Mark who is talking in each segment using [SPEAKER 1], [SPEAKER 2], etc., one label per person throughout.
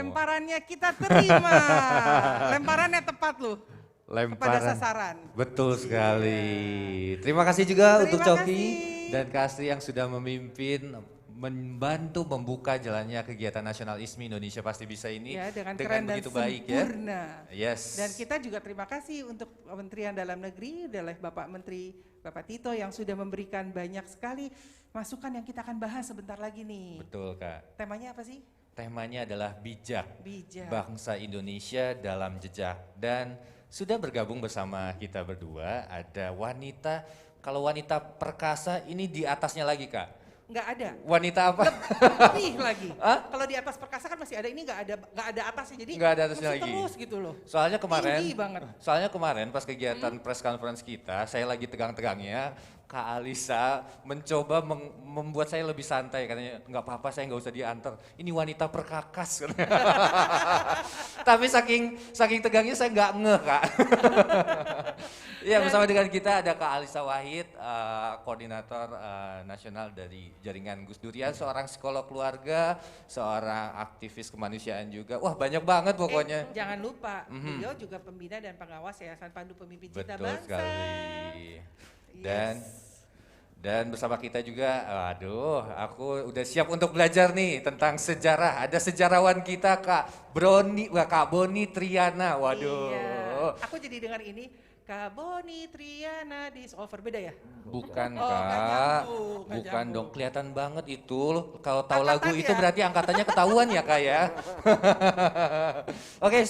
[SPEAKER 1] Lemparannya kita terima. Lemparannya tepat loh. Kepada sasaran.
[SPEAKER 2] Betul sekali. Terima kasih juga untuk Coki
[SPEAKER 1] kasih.
[SPEAKER 2] dan Kastri yang sudah memimpin, membantu membuka jalannya kegiatan Nasional ISMI Indonesia Pasti Bisa ini
[SPEAKER 1] ya, dengan
[SPEAKER 2] keren
[SPEAKER 1] begitu
[SPEAKER 2] dan baik ya.
[SPEAKER 1] Yes. Dan kita juga terima kasih untuk Kementerian Dalam Negeri oleh Bapak Menteri Bapak Tito yang sudah memberikan banyak sekali masukan yang kita akan bahas sebentar lagi nih.
[SPEAKER 2] Betul Kak.
[SPEAKER 1] Temanya apa sih?
[SPEAKER 2] Temanya adalah bijak. Bangsa Indonesia dalam jejak. Dan sudah bergabung bersama kita berdua ada wanita, kalau wanita perkasa ini di atasnya lagi Kak.
[SPEAKER 1] Nggak ada.
[SPEAKER 2] Wanita apa?
[SPEAKER 1] Lebih lagi. Kalau di atas perkasa kan masih ada, ini nggak ada atasnya, jadi
[SPEAKER 2] nggak ada atasnya lagi.
[SPEAKER 1] Terus gitu loh.
[SPEAKER 2] Soalnya kemarin pas kegiatan press conference kita, saya lagi tegang-tegangnya, Kak Alisa mencoba membuat saya lebih santai, katanya nggak apa-apa saya nggak usah diantar, ini wanita perkakas. Tapi saking tegangnya saya nggak ngeh Kak. Ya bersama dengan kita ada Kak Alisa Wahid, koordinator nasional dari Jaringan Gus Durian, seorang psikolog keluarga, seorang aktivis kemanusiaan juga. Wah banyak banget pokoknya.
[SPEAKER 1] Jangan lupa, beliau juga pembina dan pengawas Yayasan Pandu Pemimpin Cinta
[SPEAKER 2] Betul
[SPEAKER 1] Bangsa.
[SPEAKER 2] Sekali. Dan bersama kita juga, aku udah siap untuk belajar nih tentang sejarah. Ada sejarawan kita Kak Boni Triana, waduh.
[SPEAKER 1] Iya. Aku jadi dengar ini, Kak Boni Triana Disover, beda ya?
[SPEAKER 2] Bukan Kak, bukan dong, kelihatan banget itu. Kalau tahu lagu itu berarti angkatannya ketahuan ya Kak ya. Oke,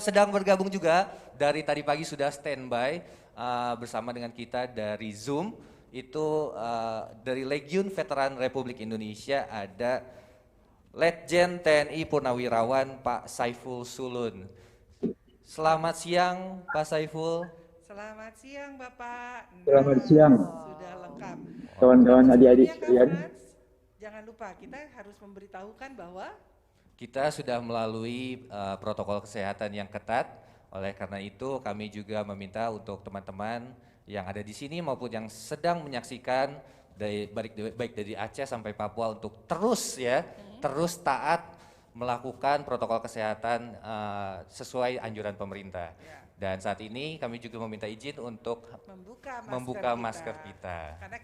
[SPEAKER 2] sedang bergabung juga, dari tadi pagi sudah standby. Bersama dengan kita dari Zoom, itu dari Legiun Veteran Republik Indonesia ada Letjen TNI Purnawirawan Pak Saiful Sulun. Selamat siang Pak Saiful.
[SPEAKER 1] Selamat siang Bapak.
[SPEAKER 3] Selamat siang.
[SPEAKER 1] Sudah lengkap.
[SPEAKER 3] Kawan-kawan adik-adik sekalian.
[SPEAKER 1] Jangan lupa kita harus memberitahukan bahwa
[SPEAKER 2] kita sudah melalui protokol kesehatan yang ketat. Oleh karena itu kami juga meminta untuk teman-teman yang ada di sini maupun yang sedang menyaksikan baik dari Aceh sampai Papua untuk terus taat melakukan protokol kesehatan sesuai anjuran pemerintah. Dan saat ini kami juga meminta izin untuk membuka masker kita.
[SPEAKER 1] Karena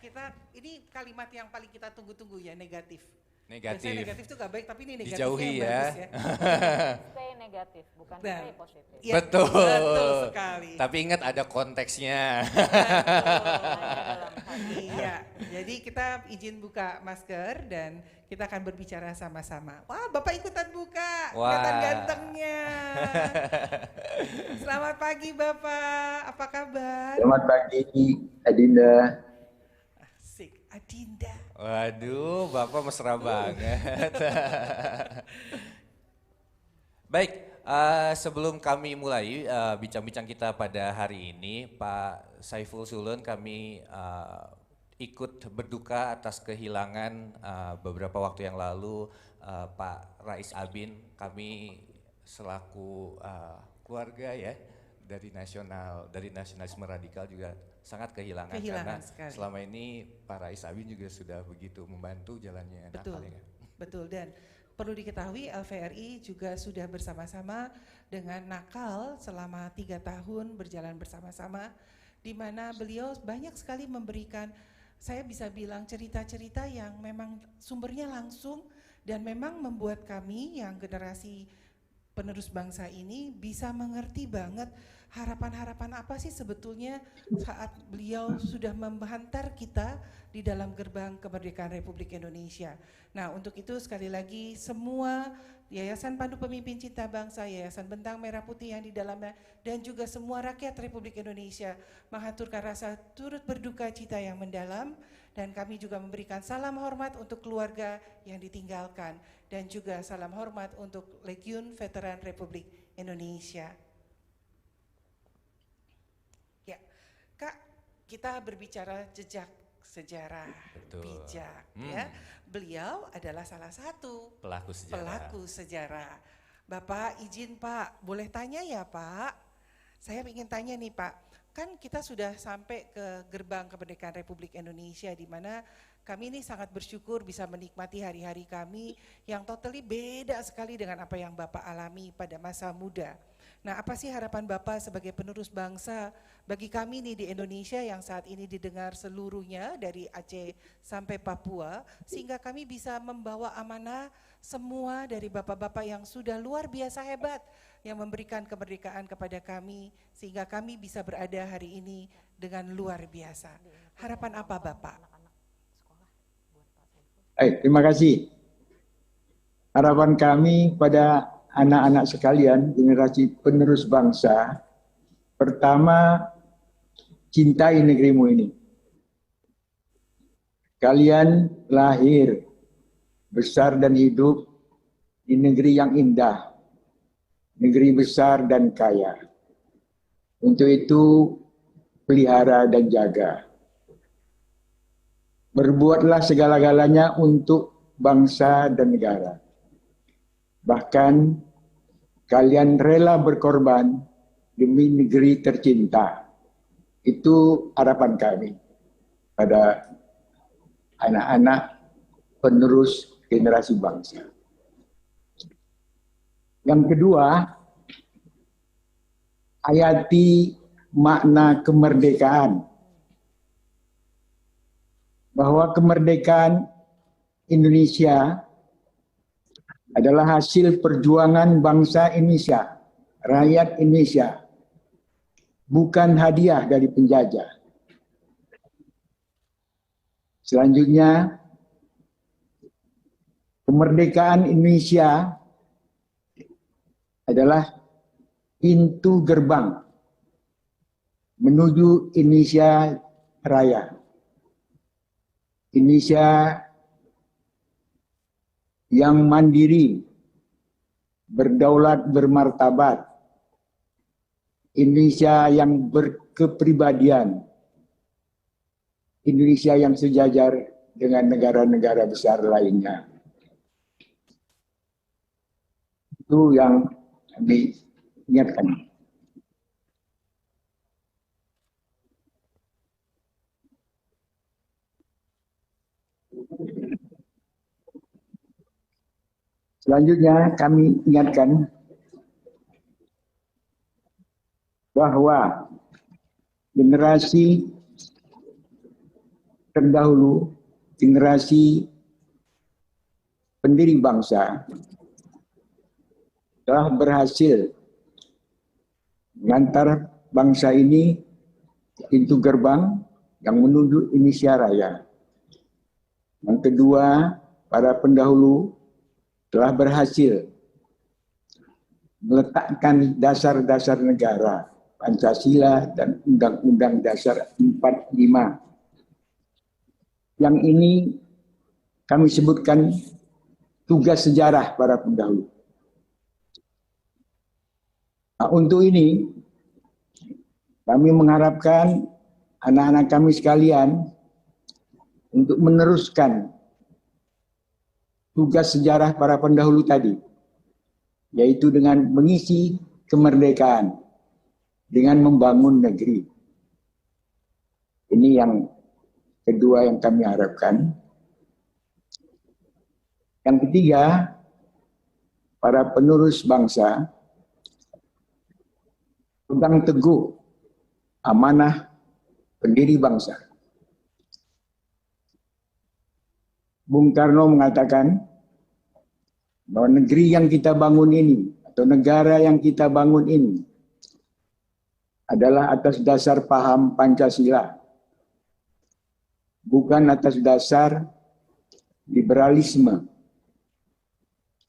[SPEAKER 1] ini kalimat yang paling kita tunggu-tunggu ya, negatif.
[SPEAKER 2] Biasanya
[SPEAKER 1] negatif itu gak baik, tapi ini negatifnya
[SPEAKER 2] dijauhi
[SPEAKER 1] yang bagus ya.
[SPEAKER 4] Stay negatif, bukan stay positif.
[SPEAKER 2] Ya, betul
[SPEAKER 1] sekali.
[SPEAKER 2] Tapi ingat ada konteksnya.
[SPEAKER 1] Iya, jadi kita izin buka masker dan kita akan berbicara sama-sama. Wah, Bapak ikutan buka, kelihatan gantengnya. Selamat pagi Bapak, apa kabar?
[SPEAKER 3] Selamat pagi Adinda.
[SPEAKER 1] Asik, Adinda.
[SPEAKER 2] Waduh, Bapak mesra banget. Baik, sebelum kami mulai bincang-bincang kita pada hari ini, Pak Saiful Sulun, kami ikut berduka atas kehilangan beberapa waktu yang lalu Pak Rais Abin. Kami selaku keluarga ya dari nasionalisme radikal juga sangat kehilangan karena sekali. Selama ini Pak Rais Abin juga sudah begitu membantu jalannya Nakal ya.
[SPEAKER 1] Betul, dan perlu diketahui LVRI juga sudah bersama-sama dengan Nakal selama 3 tahun berjalan bersama-sama, di mana beliau banyak sekali memberikan, saya bisa bilang cerita-cerita yang memang sumbernya langsung dan memang membuat kami yang generasi penerus bangsa ini bisa mengerti banget harapan-harapan apa sih sebetulnya saat beliau sudah menghantar kita di dalam gerbang kemerdekaan Republik Indonesia. Nah, untuk itu sekali lagi semua Yayasan Pandu Pemimpin Cinta Bangsa, Yayasan Bentang Merah Putih yang di dalamnya, dan juga semua rakyat Republik Indonesia mengaturkan rasa turut berduka cita yang mendalam, dan kami juga memberikan salam hormat untuk keluarga yang ditinggalkan, dan juga salam hormat untuk Legiun Veteran Republik Indonesia. Ya, Kak, kita berbicara jejak sejarah. Betul. Bijak ya. Beliau adalah salah satu pelaku sejarah. Bapak izin Pak, boleh tanya ya Pak? Saya ingin tanya nih Pak, kan kita sudah sampai ke gerbang kemerdekaan Republik Indonesia di mana Kami ini sangat bersyukur bisa menikmati hari-hari kami yang totally beda sekali dengan apa yang Bapak alami pada masa muda. Nah, apa sih harapan Bapak sebagai penerus bangsa bagi kami nih di Indonesia yang saat ini didengar seluruhnya dari Aceh sampai Papua, sehingga kami bisa membawa amanah semua dari Bapak-Bapak yang sudah luar biasa hebat yang memberikan kemerdekaan kepada kami sehingga kami bisa berada hari ini dengan luar biasa. Harapan apa Bapak?
[SPEAKER 3] Terima kasih. Harapan kami pada anak-anak sekalian, generasi penerus bangsa, pertama, cintai negerimu ini. Kalian lahir, besar dan hidup di negeri yang indah, negeri besar dan kaya. Untuk itu, pelihara dan jaga. Berbuatlah segala-galanya untuk bangsa dan negara. Bahkan kalian rela berkorban demi negeri tercinta. Itu harapan kami pada anak-anak penerus generasi bangsa. Yang kedua, hayati makna kemerdekaan. Bahwa kemerdekaan Indonesia adalah hasil perjuangan bangsa Indonesia, rakyat Indonesia, bukan hadiah dari penjajah. Selanjutnya, kemerdekaan Indonesia adalah pintu gerbang menuju Indonesia Raya. Indonesia yang mandiri, berdaulat, bermartabat. Indonesia yang berkepribadian. Indonesia yang sejajar dengan negara-negara besar lainnya. Itu yang kami ingatkan. Selanjutnya kami ingatkan bahwa generasi terdahulu, generasi pendiri bangsa telah berhasil mengantar bangsa ini pintu gerbang yang menuju Indonesia Raya. Yang kedua, para pendahulu telah berhasil meletakkan dasar-dasar negara, Pancasila dan Undang-Undang Dasar 45. Yang ini kami sebutkan tugas sejarah para pendahulu. Nah, untuk ini kami mengharapkan anak-anak kami sekalian untuk meneruskan tugas sejarah para pendahulu tadi, yaitu dengan mengisi kemerdekaan, dengan membangun negeri. Ini yang kedua yang kami harapkan. Yang ketiga, para penerus bangsa pegang teguh amanah pendiri bangsa. Bung Karno mengatakan bahwa negeri yang kita bangun ini atau negara yang kita bangun ini adalah atas dasar paham Pancasila, bukan atas dasar liberalisme,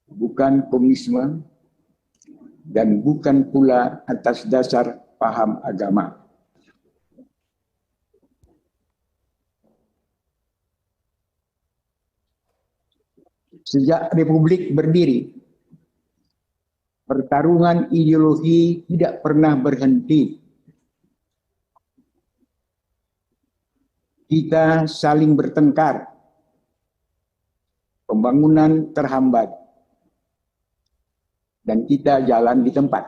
[SPEAKER 3] bukan komunisme, dan bukan pula atas dasar paham agama. Sejak Republik berdiri, pertarungan ideologi tidak pernah berhenti. Kita saling bertengkar, pembangunan terhambat, dan kita jalan di tempat.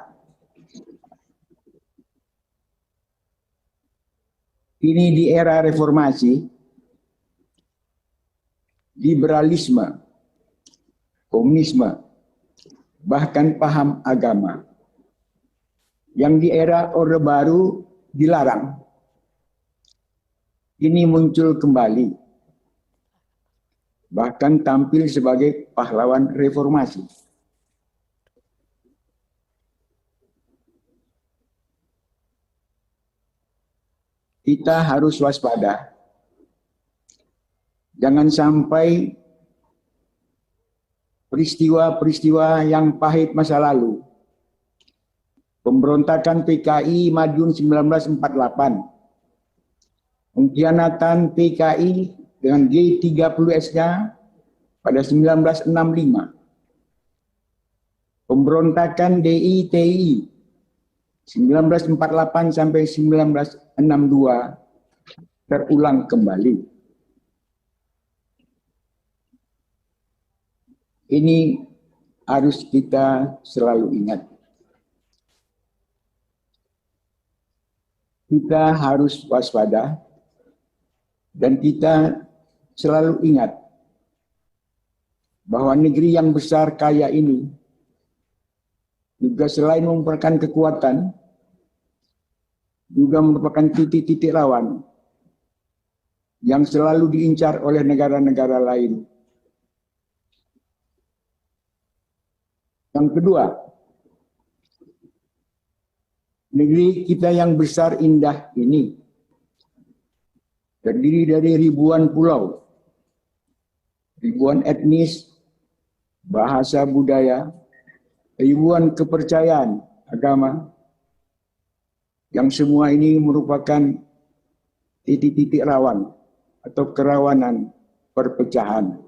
[SPEAKER 3] Ini di era reformasi, liberalisme, komunisme, bahkan paham agama yang di era Orde Baru dilarang. Ini muncul kembali, bahkan tampil sebagai pahlawan reformasi. Kita harus waspada. Jangan sampai peristiwa-peristiwa yang pahit masa lalu, pemberontakan PKI Madiun 1948, pengkhianatan PKI dengan G30S-nya pada 1965, pemberontakan DI-TI 1948 sampai 1962 terulang kembali. Ini harus kita selalu ingat. Kita harus waspada dan kita selalu ingat bahwa negeri yang besar kaya ini juga selain merupakan kekuatan, juga merupakan titik-titik rawan yang selalu diincar oleh negara-negara lain. Yang kedua, negeri kita yang besar indah ini terdiri dari ribuan pulau, ribuan etnis, bahasa budaya, ribuan kepercayaan agama, yang semua ini merupakan titik-titik rawan atau kerawanan perpecahan.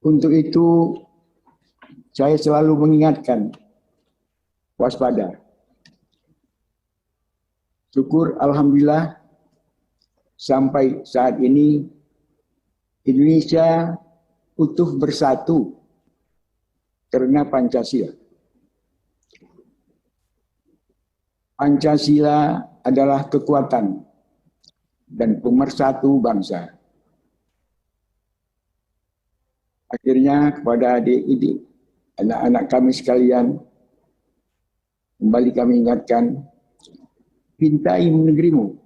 [SPEAKER 3] Untuk itu, saya selalu mengingatkan waspada. Syukur alhamdulillah sampai saat ini Indonesia utuh bersatu karena Pancasila. Pancasila adalah kekuatan dan pemersatu bangsa. Akhirnya kepada adik-adik, anak-anak kami sekalian, kembali kami ingatkan, cintai negerimu,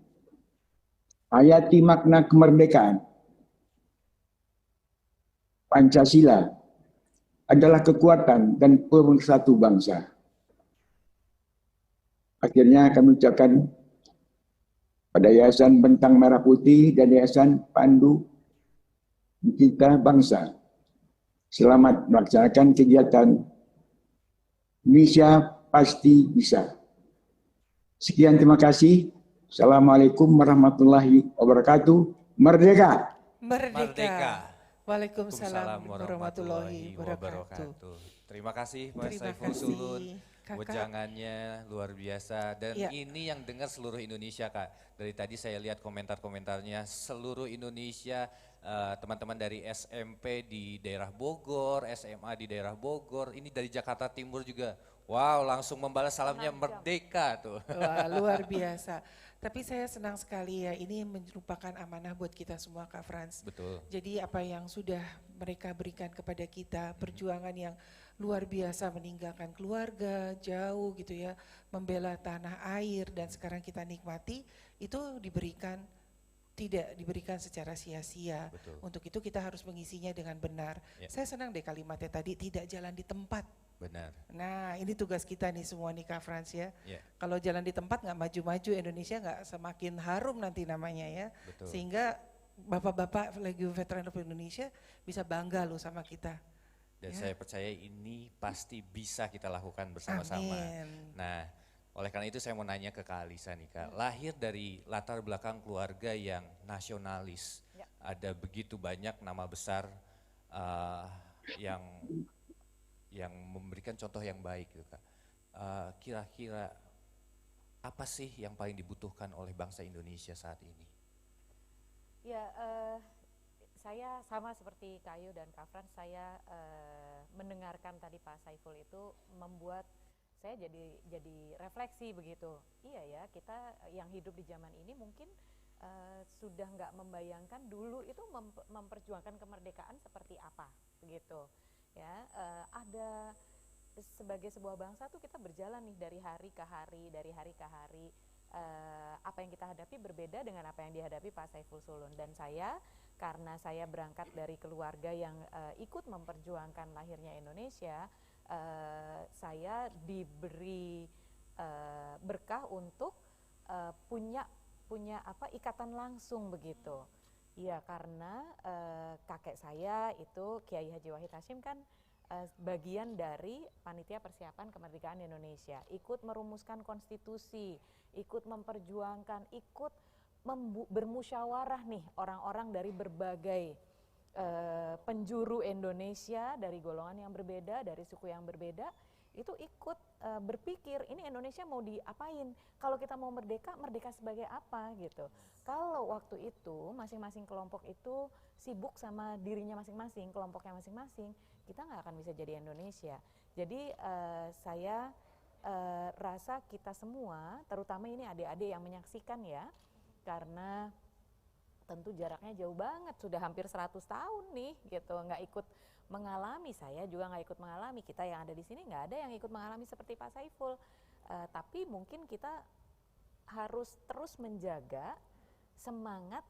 [SPEAKER 3] hayati makna kemerdekaan. Pancasila adalah kekuatan dan pemersatu bangsa. Akhirnya kami ucapkan pada Yayasan Bentang Merah Putih dan Yayasan Pandu Cinta Bangsa, selamat melaksanakan kegiatan Indonesia Pasti Bisa. Sekian, terima kasih. Assalamualaikum warahmatullahi wabarakatuh. Merdeka!
[SPEAKER 1] Merdeka! Waalaikumsalam warahmatullahi wabarakatuh.
[SPEAKER 2] Terima kasih Pak Saiful Sulun. Wejangannya luar biasa dan
[SPEAKER 1] ya,
[SPEAKER 2] ini yang dengar seluruh Indonesia Kak. Dari tadi saya lihat komentar-komentarnya seluruh Indonesia, teman-teman dari SMP di daerah Bogor, SMA di daerah Bogor, ini dari Jakarta Timur juga. Wow, langsung membalas salamnya merdeka tuh.
[SPEAKER 1] Wah, luar biasa. Tapi saya senang sekali ya, ini merupakan amanah buat kita semua Kak Frans.
[SPEAKER 2] Betul.
[SPEAKER 1] Jadi apa yang sudah mereka berikan kepada kita, perjuangan yang luar biasa meninggalkan keluarga, jauh gitu ya, membela tanah air dan sekarang kita nikmati, itu tidak diberikan secara sia-sia. Untuk itu kita harus mengisinya dengan benar. Ya. Saya senang deh kalimatnya tadi, tidak jalan di tempat.
[SPEAKER 2] Benar.
[SPEAKER 1] Nah ini tugas kita nih semua nih Kak Frans ya.
[SPEAKER 2] Yeah.
[SPEAKER 1] Kalau jalan di tempat nggak maju-maju, Indonesia nggak semakin harum nanti namanya ya.
[SPEAKER 2] Betul.
[SPEAKER 1] Sehingga bapak-bapak Legiun Veteran Republik Indonesia bisa bangga loh sama kita.
[SPEAKER 2] Dan ya, saya percaya ini pasti bisa kita lakukan bersama-sama. Nah oleh karena itu saya mau nanya ke Kak Alisa nih Kak. Lahir dari latar belakang keluarga yang nasionalis. Ya. Ada begitu banyak nama besar yang memberikan contoh yang baik gitu Kak. Kira-kira apa sih yang paling dibutuhkan oleh bangsa Indonesia saat ini?
[SPEAKER 4] Ya, saya sama seperti Kak Ayu dan Kak Frans, saya mendengarkan tadi Pak Saiful itu membuat saya jadi refleksi begitu. Iya ya, kita yang hidup di zaman ini mungkin sudah nggak membayangkan dulu itu memperjuangkan kemerdekaan seperti apa, begitu ya. Ada sebagai sebuah bangsa tuh kita berjalan nih dari hari ke hari. Apa yang kita hadapi berbeda dengan apa yang dihadapi Pak Saiful Sulun, dan saya karena saya berangkat dari keluarga yang ikut memperjuangkan lahirnya Indonesia, saya diberi berkah untuk punya ikatan langsung begitu. Iya, karena kakek saya itu Kiai Haji Wahid Hasyim kan bagian dari panitia persiapan kemerdekaan Indonesia, ikut merumuskan konstitusi, ikut memperjuangkan, ikut bermusyawarah nih orang-orang dari berbagai penjuru Indonesia, dari golongan yang berbeda, dari suku yang berbeda, itu ikut berpikir ini Indonesia mau diapain, kalau kita mau merdeka, merdeka sebagai apa gitu. Kalau waktu itu masing-masing kelompok itu sibuk sama dirinya masing-masing, kelompoknya masing-masing, kita nggak akan bisa jadi Indonesia. Jadi saya rasa kita semua, terutama ini adik-adik yang menyaksikan ya, karena tentu jaraknya jauh banget, sudah hampir 100 tahun nih gitu, nggak ikut mengalami, saya juga nggak ikut mengalami, kita yang ada di sini nggak ada yang ikut mengalami seperti Pak Saiful, tapi mungkin kita harus terus menjaga semangat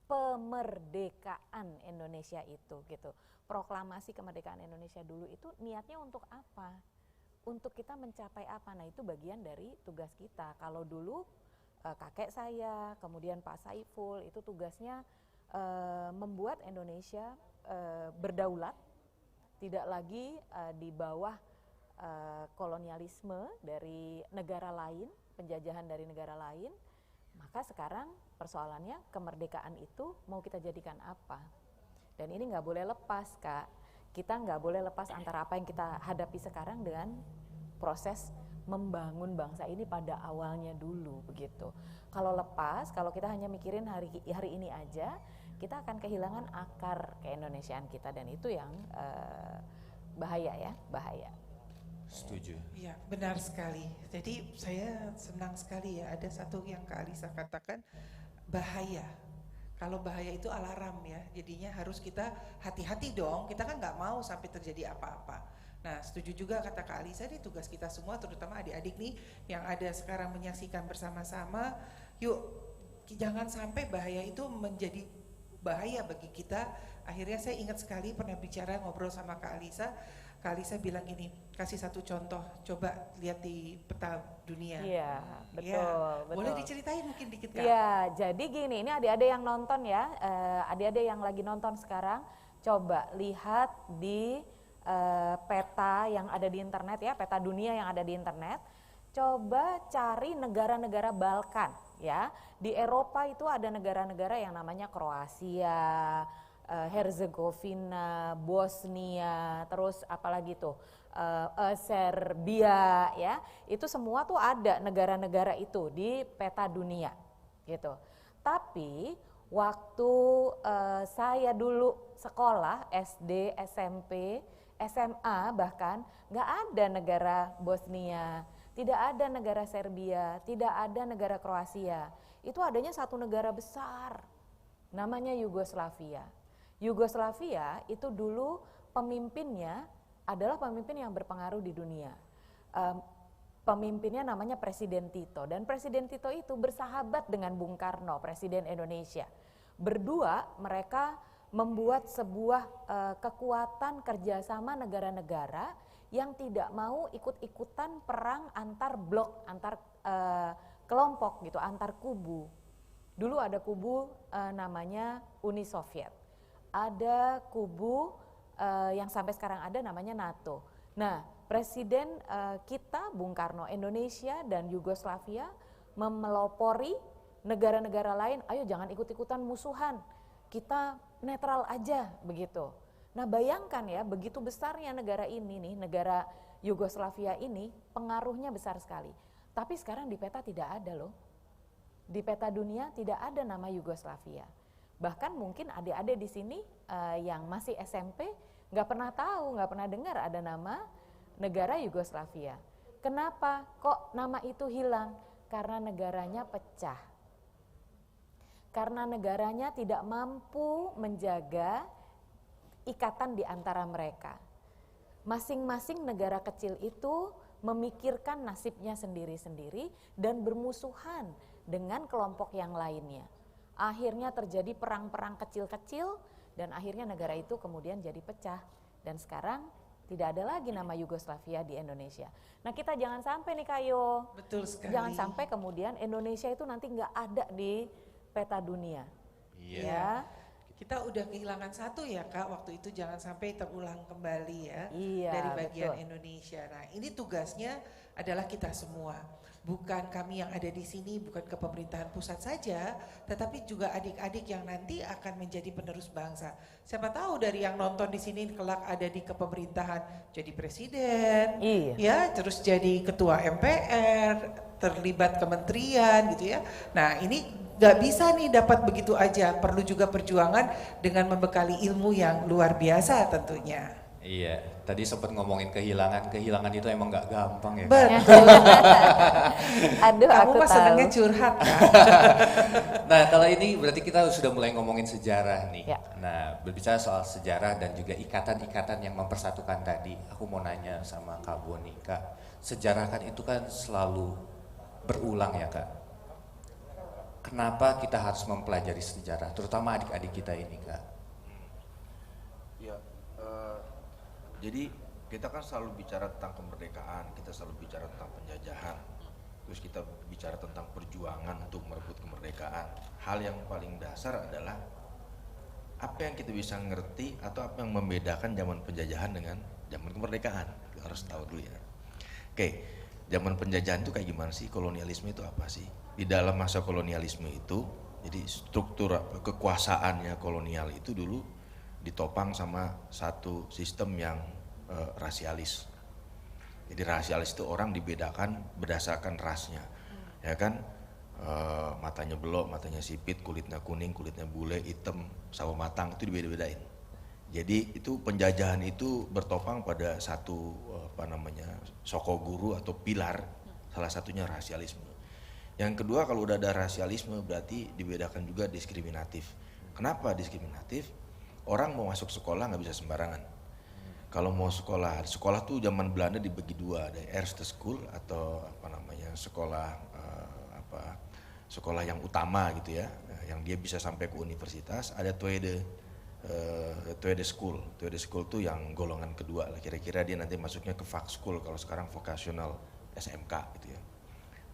[SPEAKER 4] pemerdekaan Indonesia itu gitu. Proklamasi kemerdekaan Indonesia dulu itu niatnya untuk apa? Untuk kita mencapai apa? Nah, itu bagian dari tugas kita. Kalau dulu kakek saya, kemudian Pak Saiful itu tugasnya membuat Indonesia berdaulat, tidak lagi di bawah kolonialisme dari negara lain, penjajahan dari negara lain. Maka sekarang persoalannya kemerdekaan itu mau kita jadikan apa? Dan ini nggak boleh lepas, Kak. Kita nggak boleh lepas antara apa yang kita hadapi sekarang dengan proses membangun bangsa ini pada awalnya dulu begitu. Kalau lepas, kalau kita hanya mikirin hari ini aja, kita akan kehilangan akar keindonesiaan kita, dan itu yang bahaya ya, bahaya.
[SPEAKER 2] Setuju.
[SPEAKER 1] Iya, benar sekali. Jadi saya senang sekali ya, ada satu yang Kak Alisa katakan, bahaya. Kalau bahaya itu alarm ya, jadinya harus kita hati-hati dong, kita kan nggak mau sampai terjadi apa-apa. Nah, setuju juga kata Kak Alisa, ini tugas kita semua, terutama adik-adik nih yang ada sekarang menyaksikan bersama-sama. Yuk, jangan sampai bahaya itu menjadi bahaya bagi kita. Akhirnya saya ingat sekali pernah bicara ngobrol sama Kak Alisa. Kak Alisa bilang gini, kasih satu contoh, coba lihat di peta dunia.
[SPEAKER 4] Iya, betul,
[SPEAKER 1] Ya,
[SPEAKER 4] betul.
[SPEAKER 1] boleh diceritain mungkin dikit Kak?
[SPEAKER 4] Iya, jadi gini, ini adik-adik yang nonton ya, adik-adik yang lagi nonton sekarang, coba lihat di peta yang ada di internet ya, peta dunia yang ada di internet. Coba cari negara-negara Balkan ya. Di Eropa itu ada negara-negara yang namanya Kroasia, Herzegovina, Bosnia, terus apalagi tuh Serbia ya. Itu semua tuh ada negara-negara itu di peta dunia gitu. Tapi waktu saya dulu sekolah SD, SMP, SMA bahkan nggak ada negara Bosnia, tidak ada negara Serbia, tidak ada negara Kroasia. Itu adanya satu negara besar, namanya Yugoslavia. Yugoslavia itu dulu pemimpinnya adalah pemimpin yang berpengaruh di dunia. Pemimpinnya namanya Presiden Tito, dan Presiden Tito itu bersahabat dengan Bung Karno, Presiden Indonesia. Berdua mereka membuat sebuah kekuatan kerjasama negara-negara yang tidak mau ikut-ikutan perang antar blok, antar kelompok gitu, antar kubu. Dulu ada kubu namanya Uni Soviet, ada kubu yang sampai sekarang ada namanya NATO. Nah, Presiden kita Bung Karno, Indonesia dan Yugoslavia memelopori negara-negara lain, ayo jangan ikut-ikutan musuhan, kita netral aja begitu. Nah, bayangkan ya, begitu besarnya negara ini nih, negara Yugoslavia ini pengaruhnya besar sekali. Tapi sekarang di peta tidak ada loh. Di peta dunia tidak ada nama Yugoslavia. Bahkan mungkin adik-adik di sini yang masih SMP nggak pernah tahu, nggak pernah dengar ada nama negara Yugoslavia. Kenapa kok nama itu hilang? Karena negaranya pecah. karena negaranya tidak mampu menjaga ikatan di antara mereka. Masing-masing negara kecil itu memikirkan nasibnya sendiri-sendiri dan bermusuhan dengan kelompok yang lainnya. Akhirnya terjadi perang-perang kecil-kecil dan akhirnya negara itu kemudian jadi pecah. Dan sekarang tidak ada lagi nama Yugoslavia di Indonesia. Nah, kita jangan sampai nih Kayo.
[SPEAKER 1] Betul sekali.
[SPEAKER 4] Jangan sampai kemudian Indonesia itu nanti nggak ada di peta dunia.
[SPEAKER 2] Iya.
[SPEAKER 4] Ya.
[SPEAKER 1] Kita udah kehilangan satu ya Kak, waktu itu jangan sampai terulang kembali ya
[SPEAKER 4] Iya,
[SPEAKER 1] dari bagian
[SPEAKER 4] betul.
[SPEAKER 1] Indonesia. Nah ini tugasnya adalah kita semua, bukan kami yang ada di sini, bukan ke pemerintahan pusat saja, tetapi juga adik-adik yang nanti akan menjadi penerus bangsa. Siapa tahu dari yang nonton di sini kelak ada di kepemerintahan jadi presiden,
[SPEAKER 4] Iya.
[SPEAKER 1] ya terus jadi ketua MPR, terlibat kementerian gitu ya. Nah ini gak bisa nih dapat begitu aja, perlu juga perjuangan dengan membekali ilmu yang luar biasa tentunya.
[SPEAKER 2] Iya, tadi sempat ngomongin kehilangan itu emang nggak gampang ya. Kak?
[SPEAKER 1] Betul.
[SPEAKER 4] Aduh,
[SPEAKER 1] Kamu
[SPEAKER 4] aku
[SPEAKER 1] mah
[SPEAKER 4] tahu.
[SPEAKER 1] senengnya curhat kan?
[SPEAKER 2] Nah, kalau ini berarti kita sudah mulai ngomongin sejarah nih.
[SPEAKER 4] Ya.
[SPEAKER 2] Nah, berbicara soal sejarah dan juga ikatan-ikatan yang mempersatukan tadi, aku mau nanya sama Kak Boni, Kak, sejarah kan itu kan selalu berulang ya Kak. Kenapa kita harus mempelajari sejarah, terutama adik-adik kita ini Kak?
[SPEAKER 5] Ya, jadi kita kan selalu bicara tentang kemerdekaan, kita selalu bicara tentang penjajahan, terus kita bicara tentang perjuangan untuk merebut kemerdekaan. Hal yang paling dasar adalah apa yang kita bisa ngerti atau apa yang membedakan zaman penjajahan dengan zaman kemerdekaan. Kita harus tahu dulu ya. Oke, zaman penjajahan itu kayak gimana sih? Kolonialisme itu apa sih? Di dalam masa kolonialisme itu, jadi struktur kekuasaannya kolonial itu dulu ditopang sama satu sistem yang rasialis. Jadi rasialis itu orang dibedakan berdasarkan rasnya, ya kan? Matanya belok, matanya sipit, kulitnya kuning, kulitnya bule, hitam, sawo matang itu dibeda-bedain. Jadi itu penjajahan itu bertopang pada satu soko guru atau pilar, salah satunya rasialisme. Yang kedua, kalau udah ada rasialisme berarti dibedakan juga diskriminatif. Kenapa diskriminatif? Orang mau masuk sekolah nggak bisa sembarangan. Kalau mau sekolah tuh zaman Belanda dibagi dua, ada eerste school atau sekolah yang utama gitu ya, yang dia bisa sampai ke universitas. Ada tweede school. Tweede school tuh yang golongan kedua lah, kira-kira dia nanti masuknya ke vak school, kalau sekarang vocational SMK gitu ya.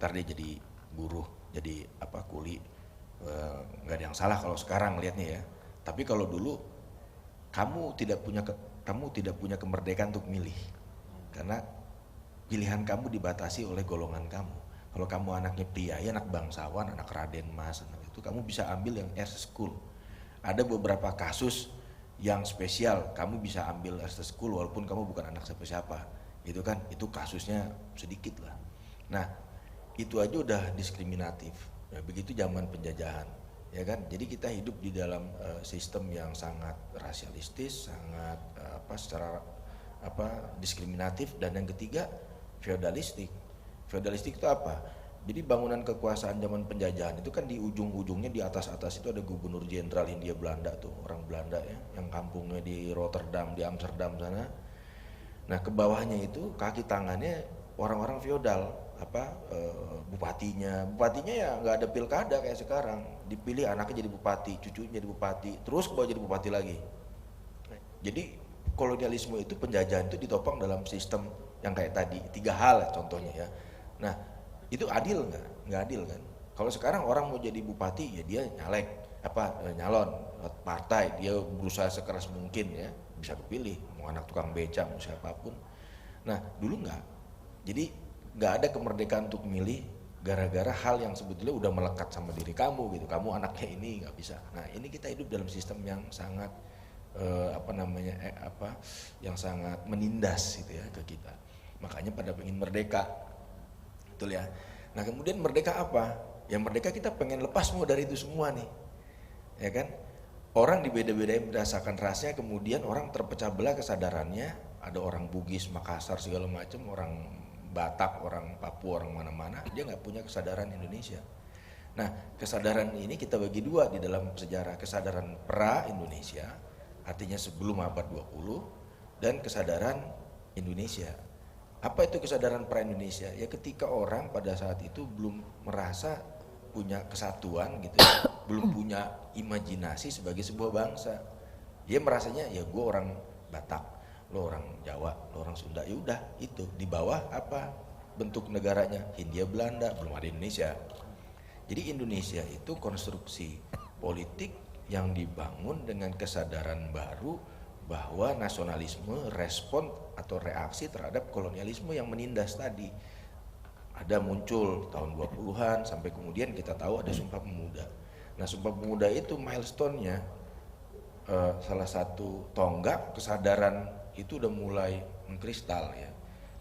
[SPEAKER 5] Ntar dia jadi buruh, jadi kuli, nggak ada yang salah kalau sekarang lihatnya ya. Tapi kalau dulu kamu tidak punya kemerdekaan untuk milih, karena pilihan kamu dibatasi oleh golongan kamu. Kalau kamu anaknya priai, anak bangsawan, anak Raden Mas, itu kamu bisa ambil yang eerste school. Ada beberapa kasus yang spesial, kamu bisa ambil eerste school walaupun kamu bukan anak siapa-siapa, gitu kan? Itu kasusnya sedikit lah. Nah, itu aja udah diskriminatif. Ya, begitu zaman penjajahan, ya kan? Jadi kita hidup di dalam sistem yang sangat rasialistis, sangat diskriminatif, dan yang ketiga feodalistik. Feodalistik itu apa? Jadi bangunan kekuasaan zaman penjajahan itu kan di ujung-ujungnya, di atas-atas itu ada gubernur jenderal Hindia Belanda tuh, orang Belanda ya, yang kampungnya di Rotterdam, di Amsterdam sana. Nah, ke bawahnya itu kaki tangannya orang-orang feodal. Bupatinya ya nggak ada pilkada kayak sekarang, dipilih anaknya jadi bupati, cucunya jadi bupati, terus ke bawah jadi bupati lagi. Jadi kolonialisme itu, penjajahan itu ditopang dalam sistem yang kayak tadi, 3 hal contohnya ya. Nah, itu adil nggak? Nggak adil kan? Kalau sekarang orang mau jadi bupati ya dia nyalon partai, dia berusaha sekeras mungkin ya, bisa kepilih, mau anak tukang beca, mau siapapun. Nah, dulu nggak. Jadi nggak ada kemerdekaan untuk milih gara-gara hal yang sebetulnya udah melekat sama diri kamu gitu. Kamu anaknya ini, nggak bisa. Nah, ini kita hidup dalam sistem yang sangat yang sangat menindas gitu ya ke kita. Makanya pada pengen merdeka, betul ya. Nah, kemudian merdeka apa? Ya merdeka kita pengen lepas semua dari itu semua nih, ya kan? Orang dibeda-bedain berdasarkan rasnya, kemudian orang terpecah belah kesadarannya. Ada orang Bugis, Makassar segala macam, orang Batak, orang Papua, orang mana-mana, dia nggak punya kesadaran Indonesia. Nah, kesadaran ini kita bagi dua di dalam sejarah. Kesadaran pra-Indonesia, artinya sebelum abad 20, dan kesadaran Indonesia. Apa itu kesadaran pra-Indonesia? Ya ketika orang pada saat itu belum merasa punya kesatuan gitu, belum punya imajinasi sebagai sebuah bangsa. Dia merasanya ya gue orang Batak, lo orang Jawa, lo orang Sunda, ya udah itu. Di bawah apa bentuk negaranya? Hindia Belanda, belum ada Indonesia. Jadi Indonesia itu konstruksi politik yang dibangun dengan kesadaran baru bahwa nasionalisme respon atau reaksi terhadap kolonialisme yang menindas tadi. Ada muncul tahun 20-an sampai kemudian kita tahu ada Sumpah Pemuda. Nah, Sumpah Pemuda itu milestone-nya salah satu tonggak kesadaran itu udah mulai mengkristal ya.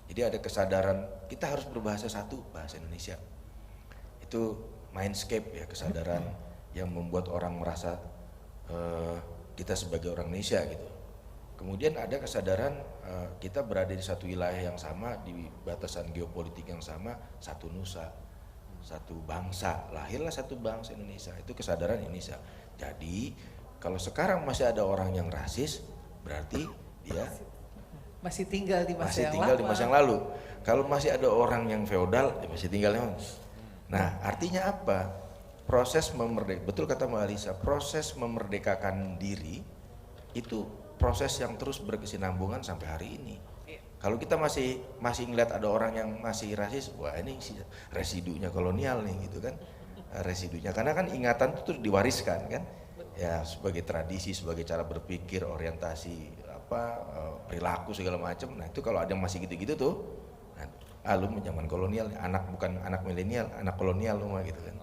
[SPEAKER 5] Jadi ada kesadaran kita harus berbahasa satu, bahasa Indonesia. Itu mindscape ya, kesadaran yang membuat orang merasa kita sebagai orang Indonesia gitu. Kemudian ada kesadaran kita berada di satu wilayah yang sama, di batasan geopolitik yang sama, satu nusa, satu bangsa, lahirlah satu bangsa Indonesia, itu kesadaran Indonesia. Jadi kalau sekarang masih ada orang yang rasis, berarti dia
[SPEAKER 1] Masih tinggal di masa
[SPEAKER 5] yang lalu. Kalau masih ada orang yang feodal, ya masih tinggal yang. Nah, artinya apa? Proses betul kata Mbak Alisa, proses memerdekakan diri itu proses yang terus berkesinambungan sampai hari ini. Kalau kita masih ngeliat ada orang yang masih rasis, wah ini residunya kolonial nih gitu kan, residunya. Karena kan ingatan itu terus diwariskan kan, ya sebagai tradisi, sebagai cara berpikir, orientasi perilaku segala macam. Nah itu kalau ada yang masih gitu-gitu tuh, lu zaman kolonial, bukan anak milenial, anak kolonial lu mah gitu kan.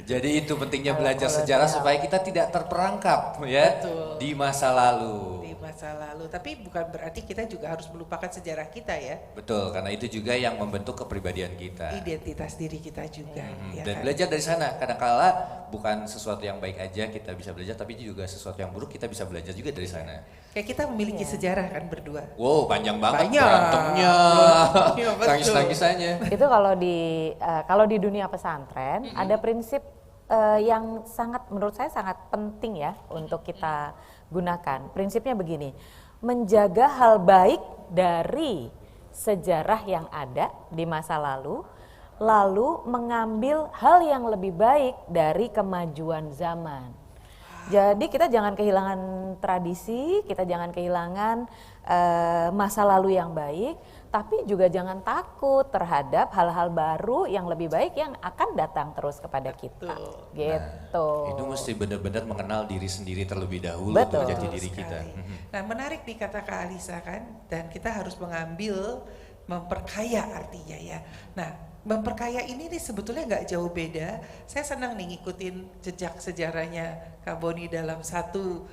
[SPEAKER 2] Jadi itu pentingnya belajar sejarah supaya kita tidak terperangkap ya.
[SPEAKER 1] Betul.
[SPEAKER 2] Di masa lalu.
[SPEAKER 1] Di masa lalu, tapi bukan berarti kita juga harus melupakan sejarah kita ya.
[SPEAKER 2] Betul, karena itu juga yang membentuk kepribadian kita.
[SPEAKER 1] Identitas diri kita juga. Ya
[SPEAKER 2] Dan
[SPEAKER 1] kan?
[SPEAKER 2] belajar dari sana, kadang-kala bukan sesuatu yang baik aja kita bisa belajar, tapi juga sesuatu yang buruk kita bisa belajar juga dari sana.
[SPEAKER 1] Kayak kita memiliki sejarah kan berdua.
[SPEAKER 2] Wow, panjang banget
[SPEAKER 1] Banyak.
[SPEAKER 2] berantemnya,
[SPEAKER 1] Iya, betul.
[SPEAKER 2] tangis-tangisannya.
[SPEAKER 4] Itu kalau di dunia pesantren ada prinsip yang menurut saya sangat penting ya untuk kita gunakan. Prinsipnya begini, menjaga hal baik dari sejarah yang ada di masa lalu mengambil hal yang lebih baik dari kemajuan zaman. Jadi kita jangan kehilangan tradisi, kita jangan kehilangan masa lalu yang baik, tapi juga jangan takut terhadap hal-hal baru yang lebih baik yang akan datang terus kepada kita. Gitu.
[SPEAKER 2] Itu mesti benar-benar mengenal diri sendiri terlebih dahulu
[SPEAKER 4] Betul.
[SPEAKER 2] untuk jadi diri kita.
[SPEAKER 1] Nah menarik nih kata Kak Alisa kan, dan kita harus mengambil memperkaya artinya ya. Nah memperkaya ini nih sebetulnya nggak jauh beda. Saya senang nih ngikutin jejak sejarahnya Kak Boni dalam satu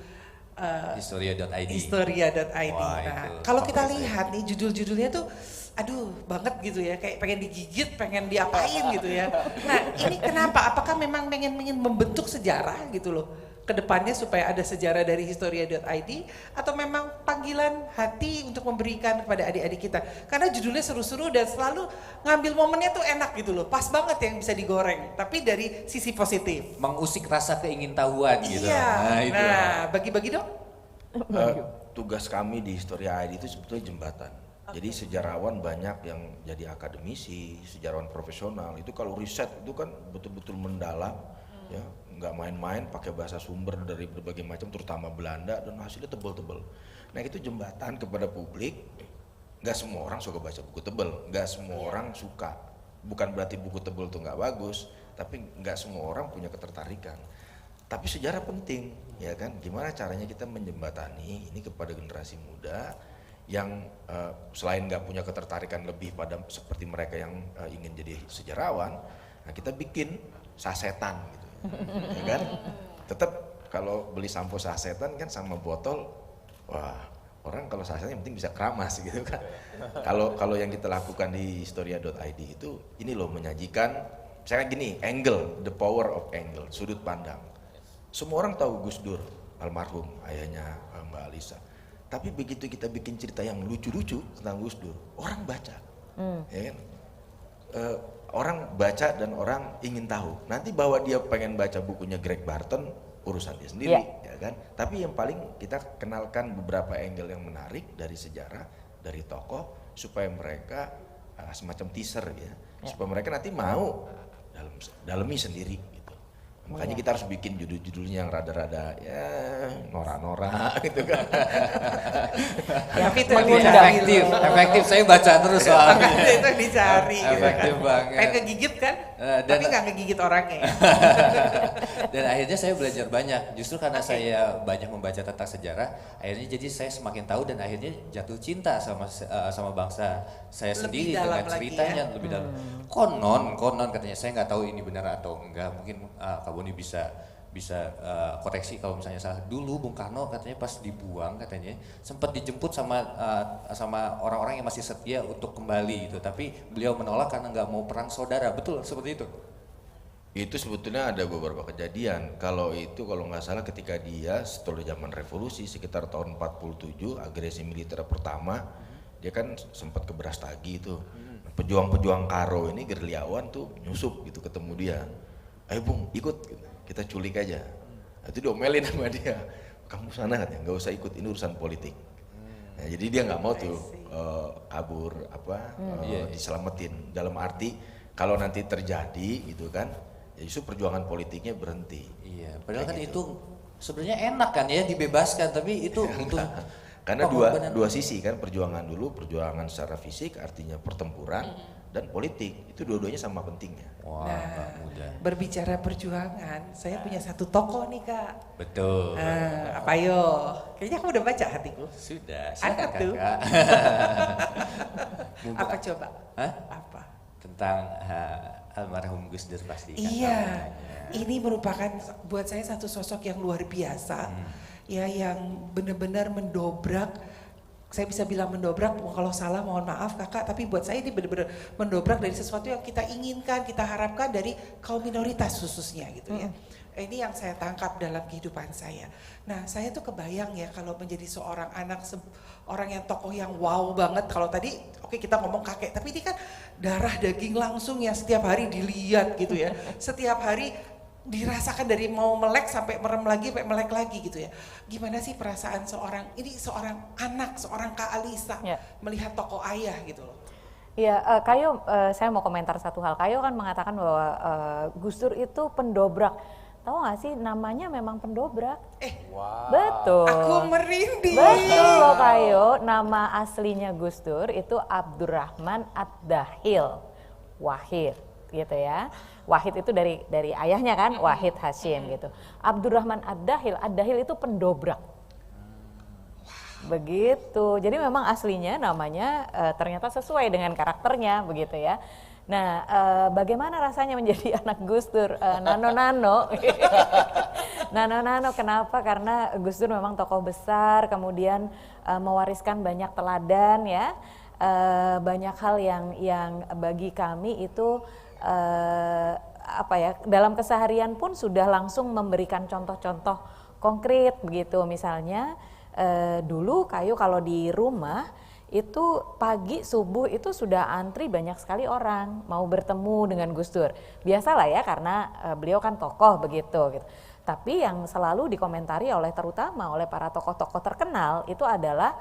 [SPEAKER 2] Historia.id.
[SPEAKER 1] Historia.id.
[SPEAKER 2] Wah,
[SPEAKER 1] Nah,
[SPEAKER 2] itu
[SPEAKER 1] kalau kita
[SPEAKER 2] favorit
[SPEAKER 1] lihat nih judul-judulnya tuh aduh banget gitu ya, kayak pengen digigit, pengen diapain gitu ya. Nah, ini kenapa? Apakah memang ingin membentuk sejarah gitu loh ke depannya supaya ada sejarah dari Historia.id atau memang panggilan hati untuk memberikan kepada adik-adik kita? Karena judulnya seru-seru dan selalu ngambil momennya tuh enak gitu loh. Pas banget yang bisa digoreng, tapi dari sisi positif.
[SPEAKER 2] Mengusik rasa keingintahuan gitu.
[SPEAKER 1] Iya.
[SPEAKER 2] itu.
[SPEAKER 1] Nah, bagi-bagi dong.
[SPEAKER 5] Tugas kami di Historia.id itu sebetulnya jembatan. Jadi sejarawan banyak yang jadi akademisi, sejarawan profesional itu kalau riset itu kan betul-betul mendalam, ya nggak main-main, pakai bahasa sumber dari berbagai macam, terutama Belanda, dan hasilnya tebel-tebel. Nah itu jembatan kepada publik. Nggak semua orang suka baca buku tebel, nggak semua orang suka. Bukan berarti buku tebel itu nggak bagus, tapi nggak semua orang punya ketertarikan. Tapi sejarah penting, ya kan? Gimana caranya kita menjembatani ini kepada generasi muda yang selain nggak punya ketertarikan lebih pada seperti mereka yang ingin jadi sejarawan, nah kita bikin sasetan gitu, ya kan? Tetap kalau beli sampo sasetan kan sama botol, wah orang kalau sasetan yang penting bisa keramas gitu kan. Kalau yang kita lakukan di Historia.id itu ini loh menyajikan, saya gini, angle, the power of angle, sudut pandang. Semua orang tahu Gus Dur, almarhum ayahnya Mbak Alisa. Tapi begitu kita bikin cerita yang lucu-lucu tentang Gus Dur, orang baca, ya kan? orang baca dan orang ingin tahu. Nanti bahwa dia pengen baca bukunya Greg Barton, urusan dia sendiri, ya kan. Tapi yang paling kita kenalkan beberapa angle yang menarik dari sejarah, dari tokoh, supaya mereka semacam teaser ya, supaya mereka nanti mau dalami sendiri gitu. Makanya kita harus bikin judul-judulnya yang rada-rada ya norak-norak gitu kan.
[SPEAKER 1] Tapi itu
[SPEAKER 2] efektif. Saya baca terus soalnya.
[SPEAKER 1] itu yang dicari.
[SPEAKER 2] Efektif banget.
[SPEAKER 1] Pengen ngegigit kan? Tapi nggak ngegigit orangnya.
[SPEAKER 2] Dan akhirnya saya belajar banyak. Justru karena saya banyak membaca tentang sejarah, akhirnya jadi saya semakin tahu dan akhirnya jatuh cinta sama bangsa saya sendiri dengan ceritanya lebih dalam. Konon katanya, saya nggak tahu ini benar atau enggak. Mungkin Kak Boni bisa koreksi kalau misalnya salah. Dulu Bung Karno katanya pas dibuang katanya sempat dijemput sama orang-orang yang masih setia untuk kembali gitu, tapi beliau menolak karena nggak mau perang saudara. Betul seperti itu?
[SPEAKER 5] Itu sebetulnya ada beberapa kejadian. Kalau nggak salah ketika dia setelah zaman revolusi sekitar tahun 47 agresi militer pertama, dia kan sempat ke Brastagi itu. Pejuang-pejuang Karo ini gerilyawan tuh nyusup gitu ketemu dia. Ayo Bung ikut, kita culik aja. Itu diomelin sama dia. Kamu sana katanya, nggak usah ikut, ini urusan politik. Nah, jadi dia nggak mau tuh kabur diselamatin. Dalam arti kalau nanti terjadi gitu kan, ya justru perjuangan politiknya berhenti.
[SPEAKER 2] Iya, padahal kan itu sebenarnya enak kan ya dibebaskan, tapi itu untuk
[SPEAKER 5] karena dua sisi kan, perjuangan dulu, perjuangan secara fisik artinya pertempuran dan politik, itu dua-duanya sama pentingnya.
[SPEAKER 2] Wah,
[SPEAKER 1] Nah,
[SPEAKER 2] mudah.
[SPEAKER 1] berbicara perjuangan, saya punya satu tokoh nih Kak.
[SPEAKER 2] Betul.
[SPEAKER 1] Apa yo? Kayaknya kamu udah baca hatiku.
[SPEAKER 2] Sudah,
[SPEAKER 1] Ada tuh.
[SPEAKER 2] Kakak.
[SPEAKER 1] Apa coba?
[SPEAKER 2] Hah?
[SPEAKER 1] Apa?
[SPEAKER 2] Tentang almarhum Gus Dur pasti.
[SPEAKER 1] Iya, ini merupakan buat saya satu sosok yang luar biasa, ya yang benar-benar mendobrak. Saya bisa bilang mendobrak, kalau salah mohon maaf kakak, tapi buat saya ini benar-benar mendobrak dari sesuatu yang kita inginkan, kita harapkan dari kaum minoritas khususnya gitu ya. Ini yang saya tangkap dalam kehidupan saya. Nah saya tuh kebayang ya kalau menjadi seorang anak, orang yang tokoh yang wow banget. Kalau tadi oke, kita ngomong kakek, tapi ini kan darah daging langsung yang setiap hari dilihat gitu ya. Setiap hari dirasakan dari mau melek sampai merem lagi, sampai melek lagi gitu ya. Gimana sih perasaan seorang anak, seorang Kak Alisa melihat tokoh ayah gitu loh.
[SPEAKER 4] Iya, Kayo, saya mau komentar satu hal. Kayo kan mengatakan bahwa Gus Dur itu pendobrak. Tahu nggak sih namanya memang pendobrak?
[SPEAKER 2] Wow.
[SPEAKER 4] Betul.
[SPEAKER 1] Aku merinding.
[SPEAKER 4] Betul loh Kayo, nama aslinya Gus Dur itu Abdurrahman Ad-Dahil Wahid gitu ya. Wahid itu dari ayahnya kan, Wahid Hashim gitu. Abdurrahman Ad-Dahil itu pendobrak. Begitu. Jadi memang aslinya namanya ternyata sesuai dengan karakternya begitu ya. Nah, bagaimana rasanya menjadi anak Gus Dur? Nano-nano. Nano-nano kenapa? Karena Gus Dur memang tokoh besar, kemudian mewariskan banyak teladan ya. Banyak hal yang bagi kami itu dalam keseharian pun sudah langsung memberikan contoh-contoh konkret begitu. Misalnya dulu Kayu kalau di rumah itu pagi subuh itu sudah antri banyak sekali orang mau bertemu dengan Gus Dur. Biasalah ya karena beliau kan tokoh begitu gitu. Tapi yang selalu dikomentari terutama oleh para tokoh-tokoh terkenal itu adalah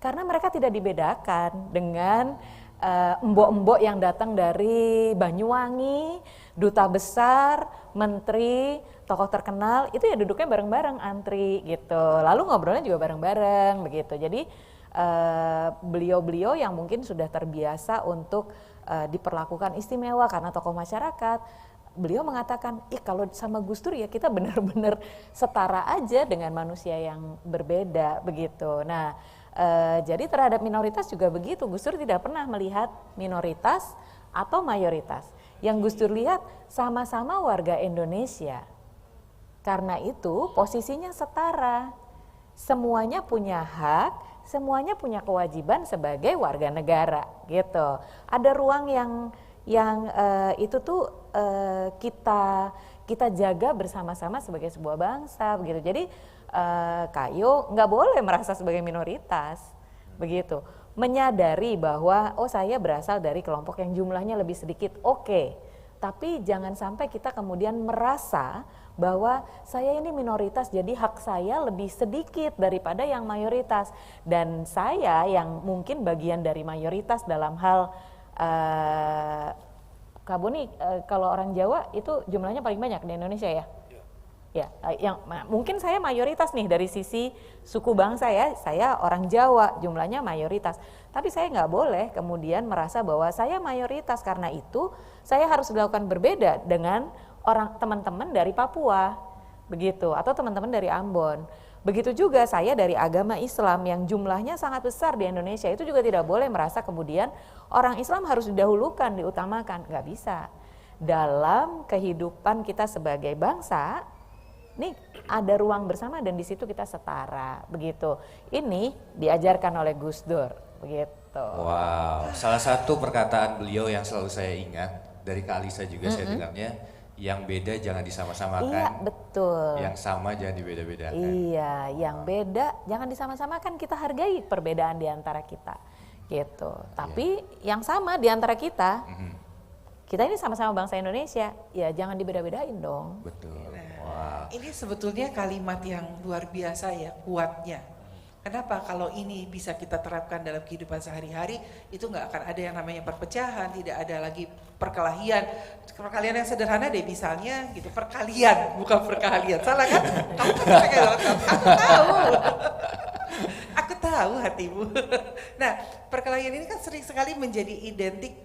[SPEAKER 4] karena mereka tidak dibedakan dengan embok-embok yang datang dari Banyuwangi, duta besar, menteri, tokoh terkenal, itu ya duduknya bareng-bareng antri gitu. Lalu ngobrolnya juga bareng-bareng begitu. Jadi beliau-beliau yang mungkin sudah terbiasa untuk diperlakukan istimewa karena tokoh masyarakat, beliau mengatakan, kalau sama Gus Dur ya kita benar-benar setara aja dengan manusia yang berbeda begitu. Nah, jadi terhadap minoritas juga begitu. Gus Dur tidak pernah melihat minoritas atau mayoritas. Yang Gus Dur lihat sama-sama warga Indonesia. Karena itu posisinya setara. Semuanya punya hak, semuanya punya kewajiban sebagai warga negara gitu. Ada ruang yang itu tuh kita jaga bersama-sama sebagai sebuah bangsa begitu. Jadi Kayo nggak boleh merasa sebagai minoritas begitu. menyadari bahwa oh saya berasal dari kelompok yang jumlahnya lebih sedikit, oke. Tapi jangan sampai kita kemudian merasa bahwa saya ini minoritas jadi hak saya lebih sedikit daripada yang mayoritas. Dan saya yang mungkin bagian dari mayoritas dalam hal Kak Boni, kalau orang Jawa itu jumlahnya paling banyak di Indonesia ya? Ya, yang mungkin saya mayoritas nih dari sisi suku bangsa ya, saya orang Jawa, jumlahnya mayoritas. Tapi saya nggak boleh kemudian merasa bahwa saya mayoritas, karena itu saya harus dilakukan berbeda dengan orang teman-teman dari Papua, begitu, atau teman-teman dari Ambon. Begitu juga saya dari agama Islam yang jumlahnya sangat besar di Indonesia, itu juga tidak boleh merasa kemudian orang Islam harus didahulukan, diutamakan, nggak bisa. Dalam kehidupan kita sebagai bangsa, nih ada ruang bersama dan di situ kita setara, begitu. Ini diajarkan oleh Gus Dur, begitu.
[SPEAKER 2] Wow, salah satu perkataan beliau yang selalu saya ingat dari Kak Alisa juga saya dengarnya, yang beda jangan disama-samakan.
[SPEAKER 4] Iya, betul.
[SPEAKER 2] Yang sama jangan dibeda-bedakan.
[SPEAKER 4] Iya, yang beda jangan disama-samakan, kita hargai perbedaan di antara kita, gitu. Tapi yang sama di antara kita, kita ini sama-sama bangsa Indonesia, ya jangan dibeda-bedain dong.
[SPEAKER 2] Betul.
[SPEAKER 1] Nah, ini sebetulnya kalimat yang luar biasa ya, kuatnya. Kenapa? Kalau ini bisa kita terapkan dalam kehidupan sehari-hari, itu nggak akan ada yang namanya perpecahan, tidak ada lagi perkelahian. Perkelahian yang sederhana deh, misalnya gitu, perkalian, bukan perkalian. Salah kan? Kamu aku tahu. Aku tahu hatimu. Nah, perkelahian ini kan sering sekali menjadi identik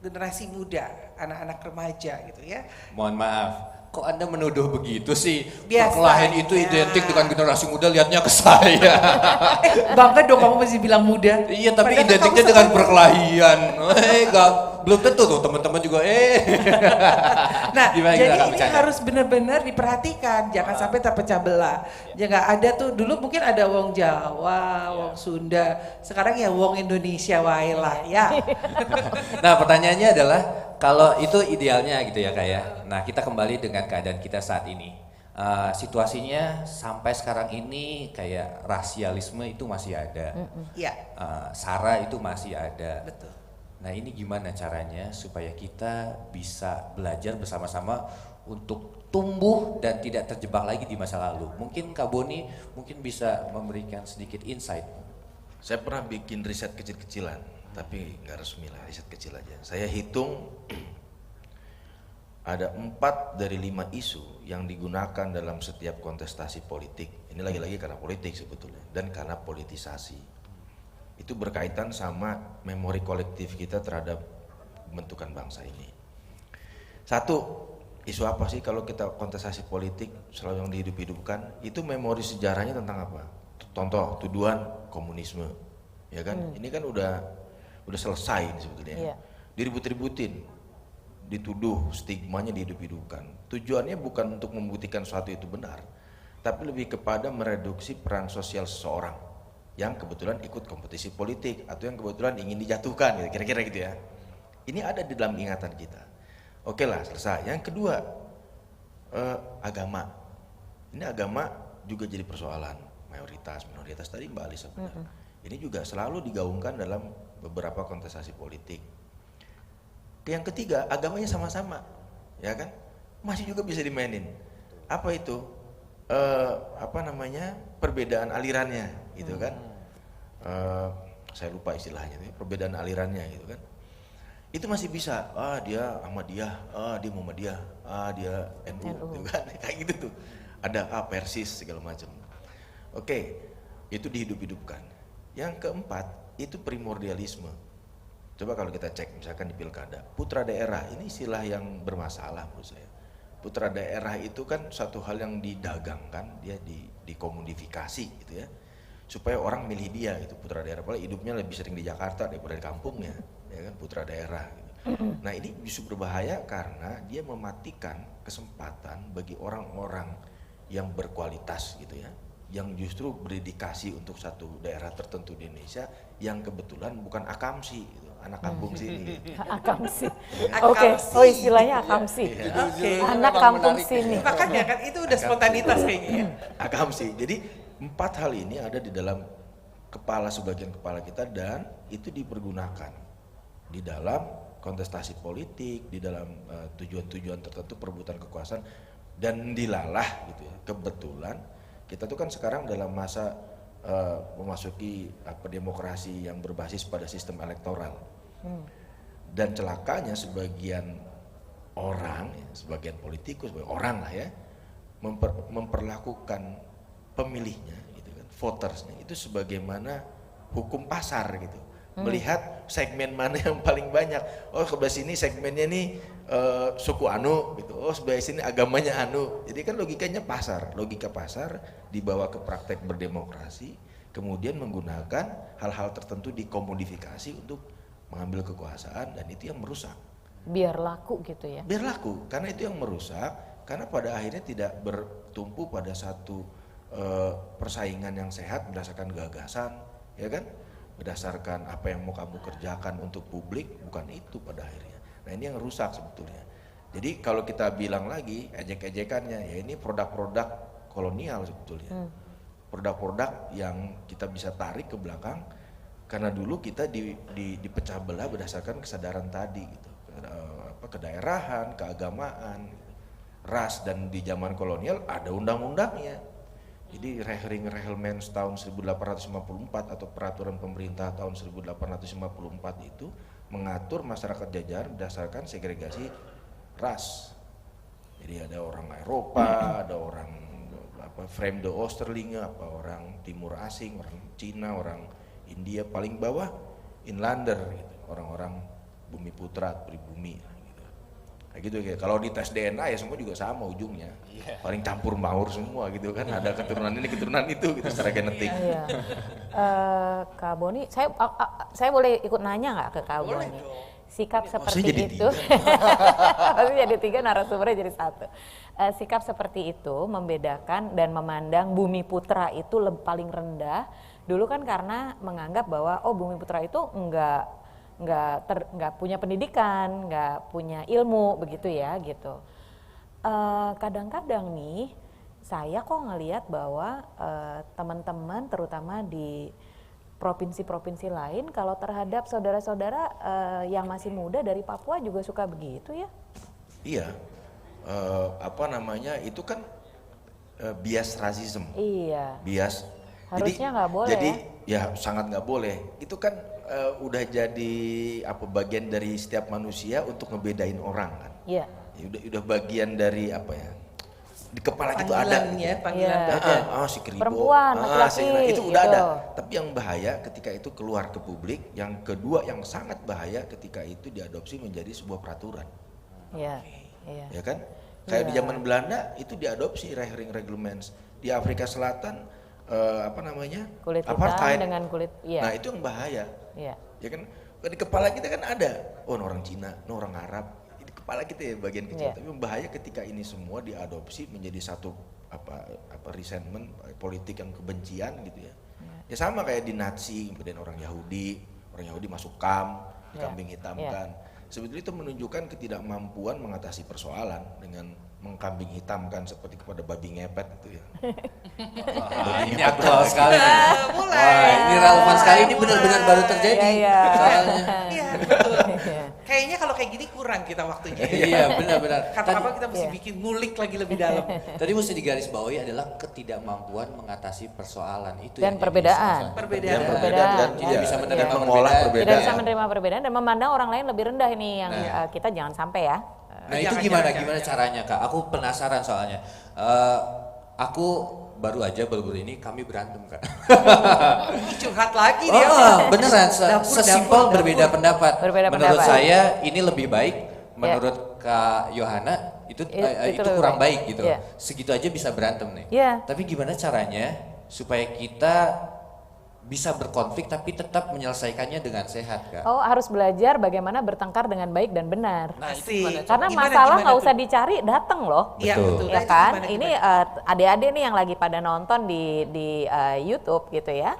[SPEAKER 1] generasi muda, anak-anak remaja gitu ya.
[SPEAKER 2] Mohon maaf, kok Anda menuduh begitu sih?
[SPEAKER 1] Biasanya.
[SPEAKER 2] Perkelahian itu identik dengan generasi muda, lihatnya ke saya.
[SPEAKER 1] Bangga dong kamu masih bilang muda.
[SPEAKER 2] Iya, tapi
[SPEAKER 1] Padahal
[SPEAKER 2] identiknya
[SPEAKER 1] kamu
[SPEAKER 2] dengan perkelahian. Belum tentu tuh teman-teman juga.
[SPEAKER 1] Nah,
[SPEAKER 2] Gimana,
[SPEAKER 1] jadi
[SPEAKER 2] Kak,
[SPEAKER 1] ini
[SPEAKER 2] bercanda?
[SPEAKER 1] harus benar-benar diperhatikan, jangan sampai terpecah belah. Jangan ada tuh, dulu mungkin ada wong Jawa, wong Sunda, sekarang ya wong Indonesia wae lah ya.
[SPEAKER 2] Nah, pertanyaannya adalah kalau itu idealnya gitu ya Kak ya. Nah, kita kembali dengan keadaan kita saat ini. Situasinya sampai sekarang ini kayak rasialisme itu masih ada.
[SPEAKER 1] Iya,
[SPEAKER 2] SARA itu masih ada.
[SPEAKER 1] betul.
[SPEAKER 2] Nah, ini gimana caranya supaya kita bisa belajar bersama-sama untuk tumbuh dan tidak terjebak lagi di masa lalu. Mungkin Kak Boni mungkin bisa memberikan sedikit insight.
[SPEAKER 5] Saya pernah bikin riset kecil-kecilan, tapi nggak resmi lah, riset kecil aja. Saya hitung ada 4 dari 5 isu yang digunakan dalam setiap kontestasi politik. Ini lagi-lagi karena politik sebetulnya, dan karena politisasi. Itu berkaitan sama memori kolektif kita terhadap pembentukan bangsa ini. Satu, isu apa sih kalau kita kontestasi politik selalu yang dihidup-hidupkan? Itu memori sejarahnya tentang apa? Contoh, tuduhan komunisme, ya kan? Ini kan udah selesai ini sebetulnya.
[SPEAKER 4] Iya.
[SPEAKER 5] Diribut-ributin, dituduh, stigmanya dihidup-hidupkan. Tujuannya bukan untuk membuktikan sesuatu itu benar, tapi lebih kepada mereduksi peran sosial seseorang yang kebetulan ikut kompetisi politik atau yang kebetulan ingin dijatuhkan, gitu, kira-kira gitu ya. Ini ada di dalam ingatan kita. Oke lah, selesai. Yang kedua, agama. Ini agama juga jadi persoalan, mayoritas, minoritas, tadi Mbak Alisa bilang. Ini juga selalu digaungkan dalam beberapa kontestasi politik. Yang ketiga, agamanya sama-sama, ya kan? Masih juga bisa dimainin. Apa itu? Perbedaan alirannya, gitu kan? Saya lupa istilahnya, perbedaan alirannya, gitu kan? Itu masih bisa. Dia Ahmadiyah, dia Muhammadiyah, dia NU, gitu kan? Kayak gitu tuh. Ada Persis segala macam. Oke, itu dihidup-hidupkan. Yang keempat, itu primordialisme. Coba kalau kita cek misalkan di pilkada, putra daerah ini istilah yang bermasalah menurut saya. Putra daerah itu kan satu hal yang didagangkan, dia dikomodifikasi gitu ya, supaya orang milih dia gitu, putra daerah. Padahal hidupnya lebih sering di Jakarta daripada di kampungnya, ya kan, putra daerah gitu. Nah, ini justru berbahaya karena dia mematikan kesempatan bagi orang-orang yang berkualitas gitu ya, yang justru berdedikasi untuk satu daerah tertentu di Indonesia, yang kebetulan bukan akamsi gitu, anak kampung sini.
[SPEAKER 4] Akamsi.
[SPEAKER 1] Akamsi.
[SPEAKER 4] Oke, oh istilahnya akamsi.
[SPEAKER 1] Oke.
[SPEAKER 4] Anak kampung sini.
[SPEAKER 1] Makanya kan itu udah spontanitas kayaknya ya.
[SPEAKER 5] Akamsi. Jadi 4 hal ini ada di dalam sebagian kepala kita, dan itu dipergunakan di dalam kontestasi politik, di dalam tujuan-tujuan tertentu, perebutan kekuasaan, dan dilalah gitu ya. Kebetulan kita tuh kan sekarang dalam masa memasuki demokrasi yang berbasis pada sistem elektoral. Dan celakanya sebagian orang, ya, sebagian politikus, sebagian orang lah ya, memperlakukan pemilihnya, gitu kan, votersnya itu sebagaimana hukum pasar gitu. Melihat segmen mana yang paling banyak. Oh, sebelah sini segmennya nih suku anu gitu. Oh, sebelah sini agamanya anu. Jadi kan logikanya pasar, logika pasar dibawa ke praktek berdemokrasi, kemudian menggunakan hal-hal tertentu dikomodifikasi untuk mengambil kekuasaan, dan itu yang merusak.
[SPEAKER 4] Biar laku gitu ya.
[SPEAKER 5] Biar laku, karena itu yang merusak, karena pada akhirnya tidak bertumpu pada satu persaingan yang sehat berdasarkan gagasan, ya kan? Berdasarkan apa yang mau kamu kerjakan untuk publik, bukan itu pada akhirnya. Nah, ini yang rusak sebetulnya. Jadi kalau kita bilang lagi ejek-ejekannya, ya ini produk-produk kolonial sebetulnya. Produk-produk yang kita bisa tarik ke belakang, karena dulu kita dipecah belah berdasarkan kesadaran tadi gitu. Kedaerahan, keagamaan, ras, dan di zaman kolonial ada undang-undangnya. Jadi Reglements tahun 1854 atau peraturan pemerintah tahun 1854 itu mengatur masyarakat jajahan berdasarkan segregasi ras. Jadi ada orang Eropa, ada orang Vreemde Oosterlinge, orang Timur Asing, orang Cina, orang India, paling bawah Inlander gitu, orang-orang bumi putra, pribumi gitu. Kayak gitu ya. Kalau di tes DNA ya semua juga sama ujungnya. Paling campur baur semua gitu kan. Ada keturunan ini, keturunan itu gitu secara genetik.
[SPEAKER 4] Iya. Kak Boni, saya boleh ikut nanya nggak ke Kak Boni? Sikap seperti
[SPEAKER 5] jadi
[SPEAKER 4] itu, pasti jadi 3, narasumbernya jadi 1. Sikap seperti itu membedakan dan memandang Bumi Putra itu paling rendah. Dulu kan karena menganggap bahwa Bumi Putra itu nggak punya pendidikan, nggak punya ilmu begitu ya gitu. Kadang-kadang nih saya kok ngelihat bahwa teman-teman terutama di provinsi-provinsi lain kalau terhadap saudara-saudara yang masih muda dari Papua juga suka begitu ya?
[SPEAKER 5] Iya, itu kan bias rasisme.
[SPEAKER 4] Iya.
[SPEAKER 5] Bias.
[SPEAKER 4] Harusnya nggak boleh.
[SPEAKER 5] Jadi ya sangat nggak boleh. Itu kan udah jadi bagian dari setiap manusia untuk ngebedain orang kan.
[SPEAKER 4] Iya.
[SPEAKER 5] Ya, udah bagian dari di kepala itu ada.
[SPEAKER 1] Panggilan
[SPEAKER 4] dada.
[SPEAKER 5] Si keribo.
[SPEAKER 4] Perempuan, laki-laki.
[SPEAKER 5] Itu udah
[SPEAKER 4] gitu.
[SPEAKER 5] ada. Tapi yang bahaya ketika itu keluar ke publik, yang kedua yang sangat bahaya ketika itu diadopsi menjadi sebuah peraturan.
[SPEAKER 4] Iya. Iya.
[SPEAKER 5] Ya kan? Kayak di zaman Belanda itu diadopsi Reglements. Di Afrika Selatan
[SPEAKER 4] kulit
[SPEAKER 5] apartheid
[SPEAKER 4] hitam dengan kulit, iya.
[SPEAKER 5] Nah, itu yang bahaya.
[SPEAKER 4] Iya.
[SPEAKER 5] Ya kan? Di kepala kita kan ada, orang Cina, orang Arab. Di kepala kita ya bagian kecil.
[SPEAKER 4] Iya.
[SPEAKER 5] Tapi bahaya ketika ini semua diadopsi menjadi satu resentment politik yang kebencian gitu ya.
[SPEAKER 4] Iya.
[SPEAKER 5] Ya sama kayak di Nazi, kemudian orang Yahudi masuk dikambing hitamkan. Sebetulnya itu menunjukkan ketidakmampuan mengatasi persoalan dengan mengkambing hitamkan seperti kepada babi ngepet itu ya.
[SPEAKER 2] Ini aktual sekali.
[SPEAKER 1] Mulai.
[SPEAKER 2] Wah, ini relevan sekali, ini benar-benar baru terjadi.
[SPEAKER 4] Iya.
[SPEAKER 2] Soalnya.
[SPEAKER 1] Iya, betul. Kayaknya kalau kayak gini kurang kita waktunya.
[SPEAKER 2] Iya, benar-benar.
[SPEAKER 1] Kata-kata kita mesti bikin ngulik lagi lebih dalam.
[SPEAKER 2] Tadi mesti digarisbawahi adalah ketidakmampuan mengatasi persoalan itu
[SPEAKER 4] Dan
[SPEAKER 2] yang jadi
[SPEAKER 4] perbedaan.
[SPEAKER 2] salah satu.
[SPEAKER 1] Perbedaan.
[SPEAKER 5] Dan
[SPEAKER 2] Tidak bisa menerima
[SPEAKER 5] mengolah
[SPEAKER 2] perbedaan.
[SPEAKER 5] perbedaan.
[SPEAKER 4] Tidak bisa menerima perbedaan dan memandang orang lain lebih rendah ini yang kita jangan sampai ya.
[SPEAKER 2] Nah itu
[SPEAKER 1] Jangan.
[SPEAKER 2] gimana caranya Kak? Aku penasaran soalnya. Aku baru aja baru-baru ini kami berantem Kak.
[SPEAKER 1] Curhat lagi dia.
[SPEAKER 2] Beneran sesimpel berbeda pendapat.
[SPEAKER 4] Berbeda
[SPEAKER 2] Menurut
[SPEAKER 4] pendapat.
[SPEAKER 2] saya ini lebih baik. Menurut Kak Yohana itu
[SPEAKER 4] lebih
[SPEAKER 2] kurang
[SPEAKER 4] baik.
[SPEAKER 2] baik gitu.
[SPEAKER 4] Iya.
[SPEAKER 2] Segitu aja bisa berantem nih.
[SPEAKER 4] Iya.
[SPEAKER 2] Tapi gimana caranya supaya kita bisa berkonflik tapi tetap menyelesaikannya dengan sehat Kak?
[SPEAKER 4] Harus belajar bagaimana bertengkar dengan baik dan benar.
[SPEAKER 1] Asik.
[SPEAKER 4] Karena
[SPEAKER 1] Gimana,
[SPEAKER 4] masalah
[SPEAKER 1] gimana
[SPEAKER 4] nggak
[SPEAKER 1] tuh?
[SPEAKER 4] usah dicari, datang loh.
[SPEAKER 1] Iya,
[SPEAKER 2] Betul.
[SPEAKER 1] betul.
[SPEAKER 4] Ya
[SPEAKER 1] Nah, itu
[SPEAKER 4] kan,
[SPEAKER 1] gimana,
[SPEAKER 4] ini
[SPEAKER 1] gimana?
[SPEAKER 4] adik-adik nih yang lagi pada nonton di YouTube gitu ya,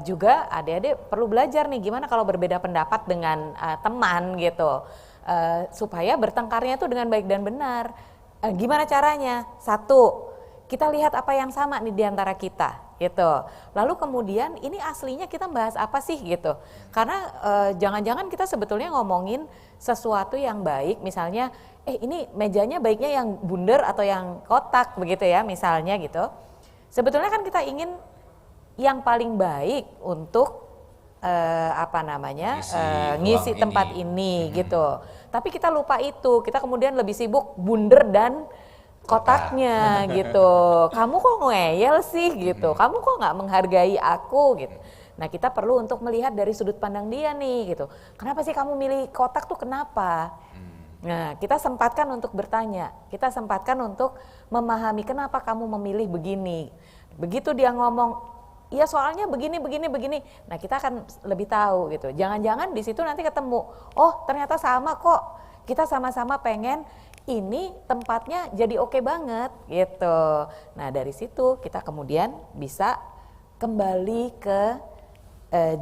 [SPEAKER 4] juga adik-adik perlu belajar nih gimana kalau berbeda pendapat dengan teman gitu, supaya bertengkarnya itu dengan baik dan benar. Gimana caranya? 1, kita lihat apa yang sama nih di antara kita, gitu. Lalu kemudian ini aslinya kita bahas apa sih gitu. Karena jangan-jangan kita sebetulnya ngomongin sesuatu yang baik, misalnya ini mejanya baiknya yang bundar atau yang kotak begitu ya misalnya gitu. Sebetulnya kan kita ingin yang paling baik untuk ngisi tempat ini gitu. Tapi kita lupa itu, kita kemudian lebih sibuk bundar dan kotaknya gitu. Kamu kok ngeyel sih gitu, kamu kok nggak menghargai aku gitu. Nah kita perlu untuk melihat dari sudut pandang dia nih gitu. Kenapa sih kamu milih kotak tuh kenapa? Nah kita sempatkan untuk bertanya, kita sempatkan untuk memahami kenapa kamu memilih begini. Begitu dia ngomong, iya soalnya begini. Nah kita akan lebih tahu gitu. Jangan-jangan di situ nanti ketemu, oh ternyata sama kok. Kita sama-sama pengen ini tempatnya jadi oke banget gitu. Nah dari situ kita kemudian bisa kembali ke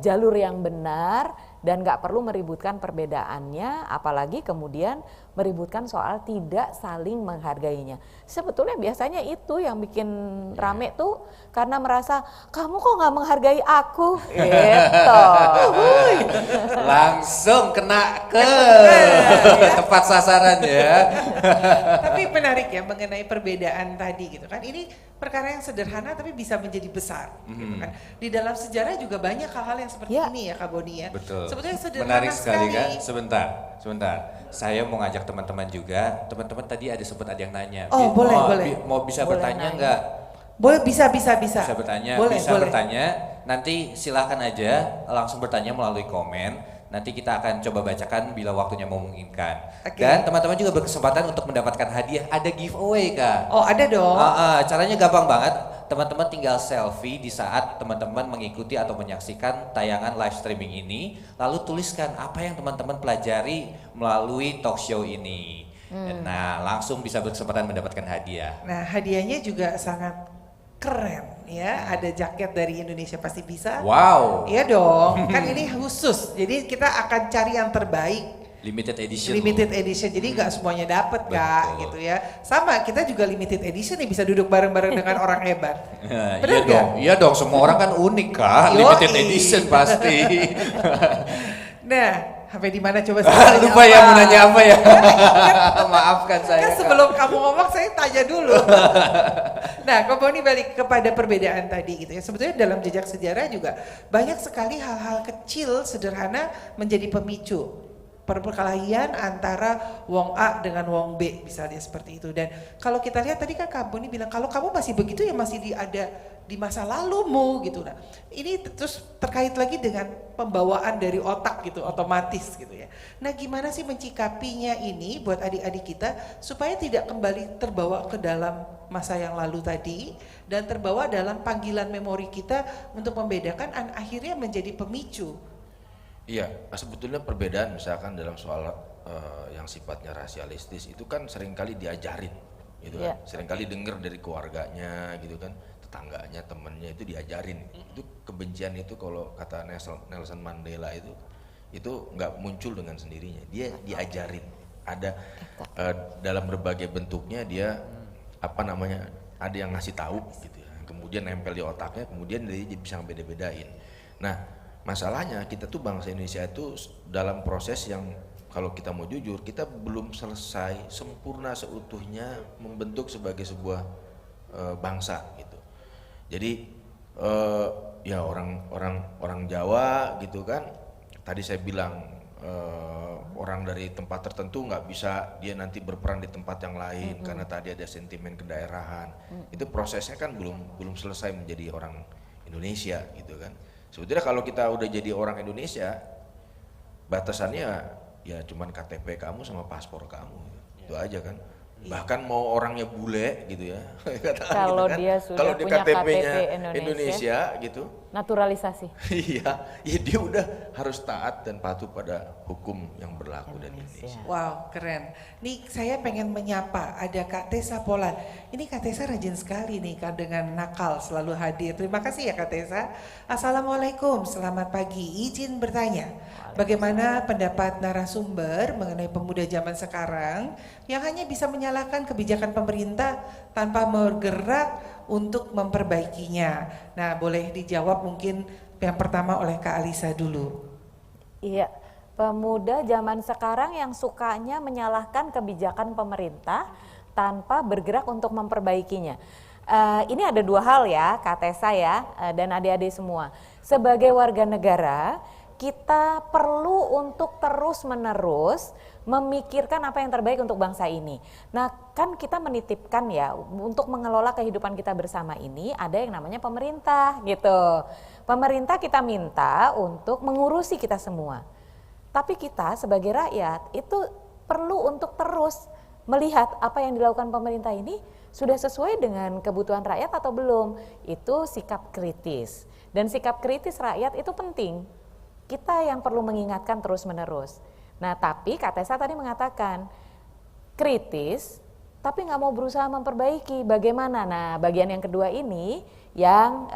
[SPEAKER 4] jalur yang benar dan gak perlu meributkan perbedaannya, apalagi kemudian meributkan soal tidak saling menghargainya. Sebetulnya biasanya itu yang bikin rame tuh karena merasa kamu kok gak menghargai aku gitu.
[SPEAKER 2] Langsung kena ke tepat sasaran ya.
[SPEAKER 1] Tapi menarik ya mengenai perbedaan tadi gitu kan. Ini perkara yang sederhana tapi bisa menjadi besar gitu kan. Di dalam sejarah juga banyak hal-hal yang seperti ini ya Kak Boni ya.
[SPEAKER 2] Betul.
[SPEAKER 1] Sebetulnya sederhana
[SPEAKER 2] Menarik sekali kan? Sebentar. Saya mau ngajak teman-teman juga. Teman-teman tadi ada yang nanya.
[SPEAKER 1] Oh, boleh.
[SPEAKER 2] Mau bisa
[SPEAKER 4] Boleh
[SPEAKER 2] bertanya
[SPEAKER 4] nanya.
[SPEAKER 2] enggak?
[SPEAKER 1] Boleh, bisa.
[SPEAKER 2] Bisa bertanya,
[SPEAKER 1] Boleh.
[SPEAKER 2] bertanya. Nanti silahkan aja langsung bertanya melalui komen. Nanti kita akan coba bacakan bila waktunya memungkinkan.
[SPEAKER 1] Oke.
[SPEAKER 2] Dan teman-teman juga berkesempatan untuk mendapatkan hadiah. Ada giveaway Kak.
[SPEAKER 1] Oh ada dong.
[SPEAKER 2] Caranya gampang banget. Teman-teman tinggal selfie di saat teman-teman mengikuti atau menyaksikan tayangan live streaming ini. Lalu tuliskan apa yang teman-teman pelajari melalui talk show ini. Nah langsung bisa berkesempatan mendapatkan hadiah.
[SPEAKER 1] Nah hadiahnya juga sangat keren ya. Ada jaket dari Indonesia Pasti Bisa.
[SPEAKER 2] Wow.
[SPEAKER 1] Iya dong, kan ini khusus. Jadi kita akan cari yang terbaik.
[SPEAKER 2] Limited edition.
[SPEAKER 1] Jadi nggak semuanya dapat Kak,
[SPEAKER 2] Betul.
[SPEAKER 1] gitu ya. Sama kita juga limited edition nih, bisa duduk bareng-bareng dengan orang hebat. Benar nggak?
[SPEAKER 2] Iya dong, semua orang kan unik Kak.
[SPEAKER 1] Yoi.
[SPEAKER 2] Limited edition pasti.
[SPEAKER 1] Nah, sampai di mana coba
[SPEAKER 2] Lupa ya mau nanya apa ya. Maafkan saya.
[SPEAKER 1] Kan
[SPEAKER 2] Kak.
[SPEAKER 1] sebelum kamu ngomong saya tanya dulu. Nah, Kak Boni balik kepada perbedaan tadi gitu ya. Sebetulnya dalam jejak sejarah juga banyak sekali hal-hal kecil sederhana menjadi pemicu perkelahian antara Wong A dengan Wong B misalnya seperti itu. Dan kalau kita lihat tadi kan Kak Boni bilang kalau kamu masih begitu ya masih ada di masa lalumu gitu. Nah, ini terus terkait lagi dengan pembawaan dari otak gitu otomatis gitu ya. Nah, gimana sih mencikapinya ini buat adik-adik kita supaya tidak kembali terbawa ke dalam masa yang lalu tadi dan terbawa dalam panggilan memori kita untuk membedakan dan akhirnya menjadi pemicu.
[SPEAKER 5] Iya, sebetulnya perbedaan misalkan dalam soal yang sifatnya rasialistis itu kan seringkali diajarin gitu kan. Seringkali dengar dari keluarganya gitu kan, tetangganya, temennya itu diajarin. Itu kebencian itu kalau kata Nelson Mandela itu nggak muncul dengan sendirinya. Dia diajarin. Ada dalam berbagai bentuknya dia ada yang ngasih tahu gitu ya. Kemudian nempel di otaknya, kemudian dia bisa beda-bedain. Nah, masalahnya kita tuh bangsa Indonesia itu dalam proses yang kalau kita mau jujur kita belum selesai sempurna seutuhnya membentuk sebagai sebuah bangsa gitu. Jadi ya orang Jawa gitu kan, tadi saya bilang orang dari tempat tertentu nggak bisa dia nanti berperan di tempat yang lain karena tadi ada sentimen kedaerahan. Itu prosesnya kan belum selesai menjadi orang Indonesia gitu kan. Sebetulnya kalau kita udah jadi orang Indonesia, batasannya ya cuman KTP kamu sama paspor kamu, itu aja kan. Bahkan mau orangnya bule gitu ya.
[SPEAKER 4] Kalau
[SPEAKER 5] gitu kan.
[SPEAKER 4] dia sudah
[SPEAKER 5] Kalau dia
[SPEAKER 4] punya
[SPEAKER 5] KTP-nya
[SPEAKER 4] KTP
[SPEAKER 5] Indonesia gitu,
[SPEAKER 4] naturalisasi.
[SPEAKER 5] iya, ya dia udah harus taat dan patuh pada hukum yang berlaku di Indonesia.
[SPEAKER 1] Wow, keren. Nih saya pengen menyapa, ada Kak Tessa Polan. Ini Kak Tessa rajin sekali nih Kak dengan nakal selalu hadir. Terima kasih ya Kak Tessa. Assalamualaikum, selamat pagi. Izin bertanya, bagaimana pendapat narasumber mengenai pemuda zaman sekarang yang hanya bisa menyalahkan kebijakan pemerintah tanpa bergerak untuk memperbaikinya? Nah, boleh dijawab mungkin yang pertama oleh Kak Alisa dulu.
[SPEAKER 4] Iya, pemuda zaman sekarang yang sukanya menyalahkan kebijakan pemerintah tanpa bergerak untuk memperbaikinya. Ini ada dua hal ya, Kak Tessa ya, dan adik-adik semua. Sebagai warga negara, kita perlu untuk terus-menerus memikirkan apa yang terbaik untuk bangsa ini. Nah, kan kita menitipkan ya, untuk mengelola kehidupan kita bersama ini ada yang namanya pemerintah gitu. Pemerintah kita minta untuk mengurusi kita semua. Tapi kita sebagai rakyat itu perlu untuk terus melihat apa yang dilakukan pemerintah ini sudah sesuai dengan kebutuhan rakyat atau belum. Itu sikap kritis. Dan sikap kritis rakyat itu penting. Kita yang perlu mengingatkan terus-menerus. Nah, tapi Kak Tessa tadi mengatakan kritis, tapi nggak mau berusaha memperbaiki. Bagaimana? Nah, bagian yang kedua ini yang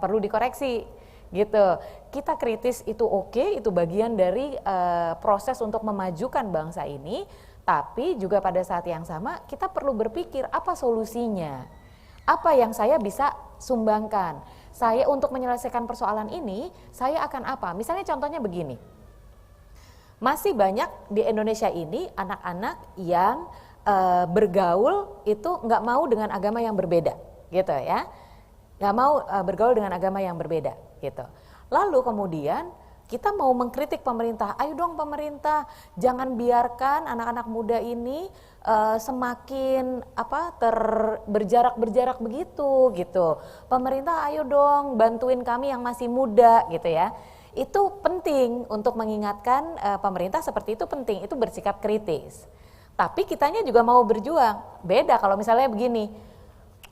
[SPEAKER 4] perlu dikoreksi, gitu. Kita kritis itu oke, itu bagian dari proses untuk memajukan bangsa ini. Tapi juga pada saat yang sama kita perlu berpikir apa solusinya. Apa yang saya bisa sumbangkan? Saya untuk menyelesaikan persoalan ini, saya akan apa? Misalnya contohnya begini. Masih banyak di Indonesia ini anak-anak yang bergaul itu nggak mau dengan agama yang berbeda, gitu ya. Nggak mau bergaul dengan agama yang berbeda, gitu. Lalu kemudian kita mau mengkritik pemerintah, ayo dong pemerintah, jangan biarkan anak-anak muda ini semakin berjarak begitu, gitu. Pemerintah ayo dong bantuin kami yang masih muda, gitu ya. Itu penting untuk mengingatkan pemerintah seperti itu penting, itu bersikap kritis. Tapi kitanya juga mau berjuang. Beda kalau misalnya begini,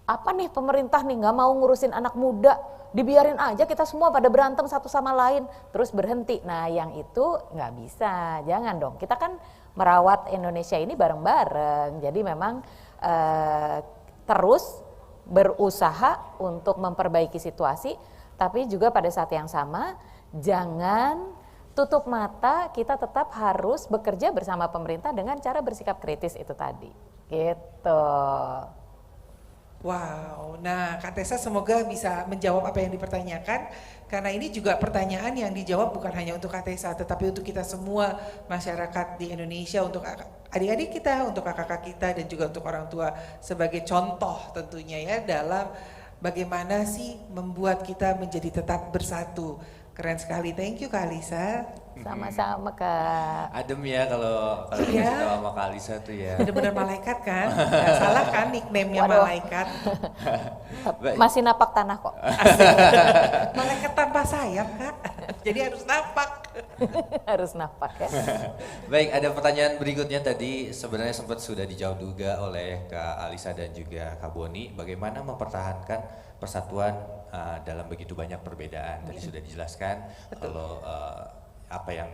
[SPEAKER 4] apa nih pemerintah nih nggak mau ngurusin anak muda, dibiarin aja kita semua pada berantem satu sama lain, terus berhenti. Nah yang itu nggak bisa, jangan dong. Kita kan merawat Indonesia ini bareng-bareng, jadi memang terus berusaha untuk memperbaiki situasi, tapi juga pada saat yang sama jangan tutup mata, kita tetap harus bekerja bersama pemerintah dengan cara bersikap kritis itu tadi, gitu.
[SPEAKER 1] Wow, nah Kak Tessa semoga bisa menjawab apa yang dipertanyakan, karena ini juga pertanyaan yang dijawab bukan hanya untuk Kak Tessa, tetapi untuk kita semua masyarakat di Indonesia, untuk adik-adik kita, untuk kakak-kakak kita, dan juga untuk orang tua sebagai contoh tentunya ya dalam bagaimana sih membuat kita menjadi tetap bersatu. Keren sekali, thank you Kak Alisa.
[SPEAKER 4] Sama-sama Kak.
[SPEAKER 2] Adem ya kalau
[SPEAKER 1] Iya.
[SPEAKER 2] dikasih tahu sama Kak Alisa tuh ya.
[SPEAKER 1] Benar-benar malaikat kan? Gak salah kan nickname-nya
[SPEAKER 4] Waduh.
[SPEAKER 1] malaikat.
[SPEAKER 2] Baik.
[SPEAKER 4] Masih napak tanah kok.
[SPEAKER 1] Malaikat tanpa sayap Kak, jadi harus napak.
[SPEAKER 4] Harus napak ya.
[SPEAKER 2] Baik, ada pertanyaan berikutnya tadi sebenarnya sempat sudah dijawab juga oleh Kak Alisa dan juga Kak Boni. Bagaimana mempertahankan persatuan dalam begitu banyak perbedaan? Tadi sudah dijelaskan. Kalau apa yang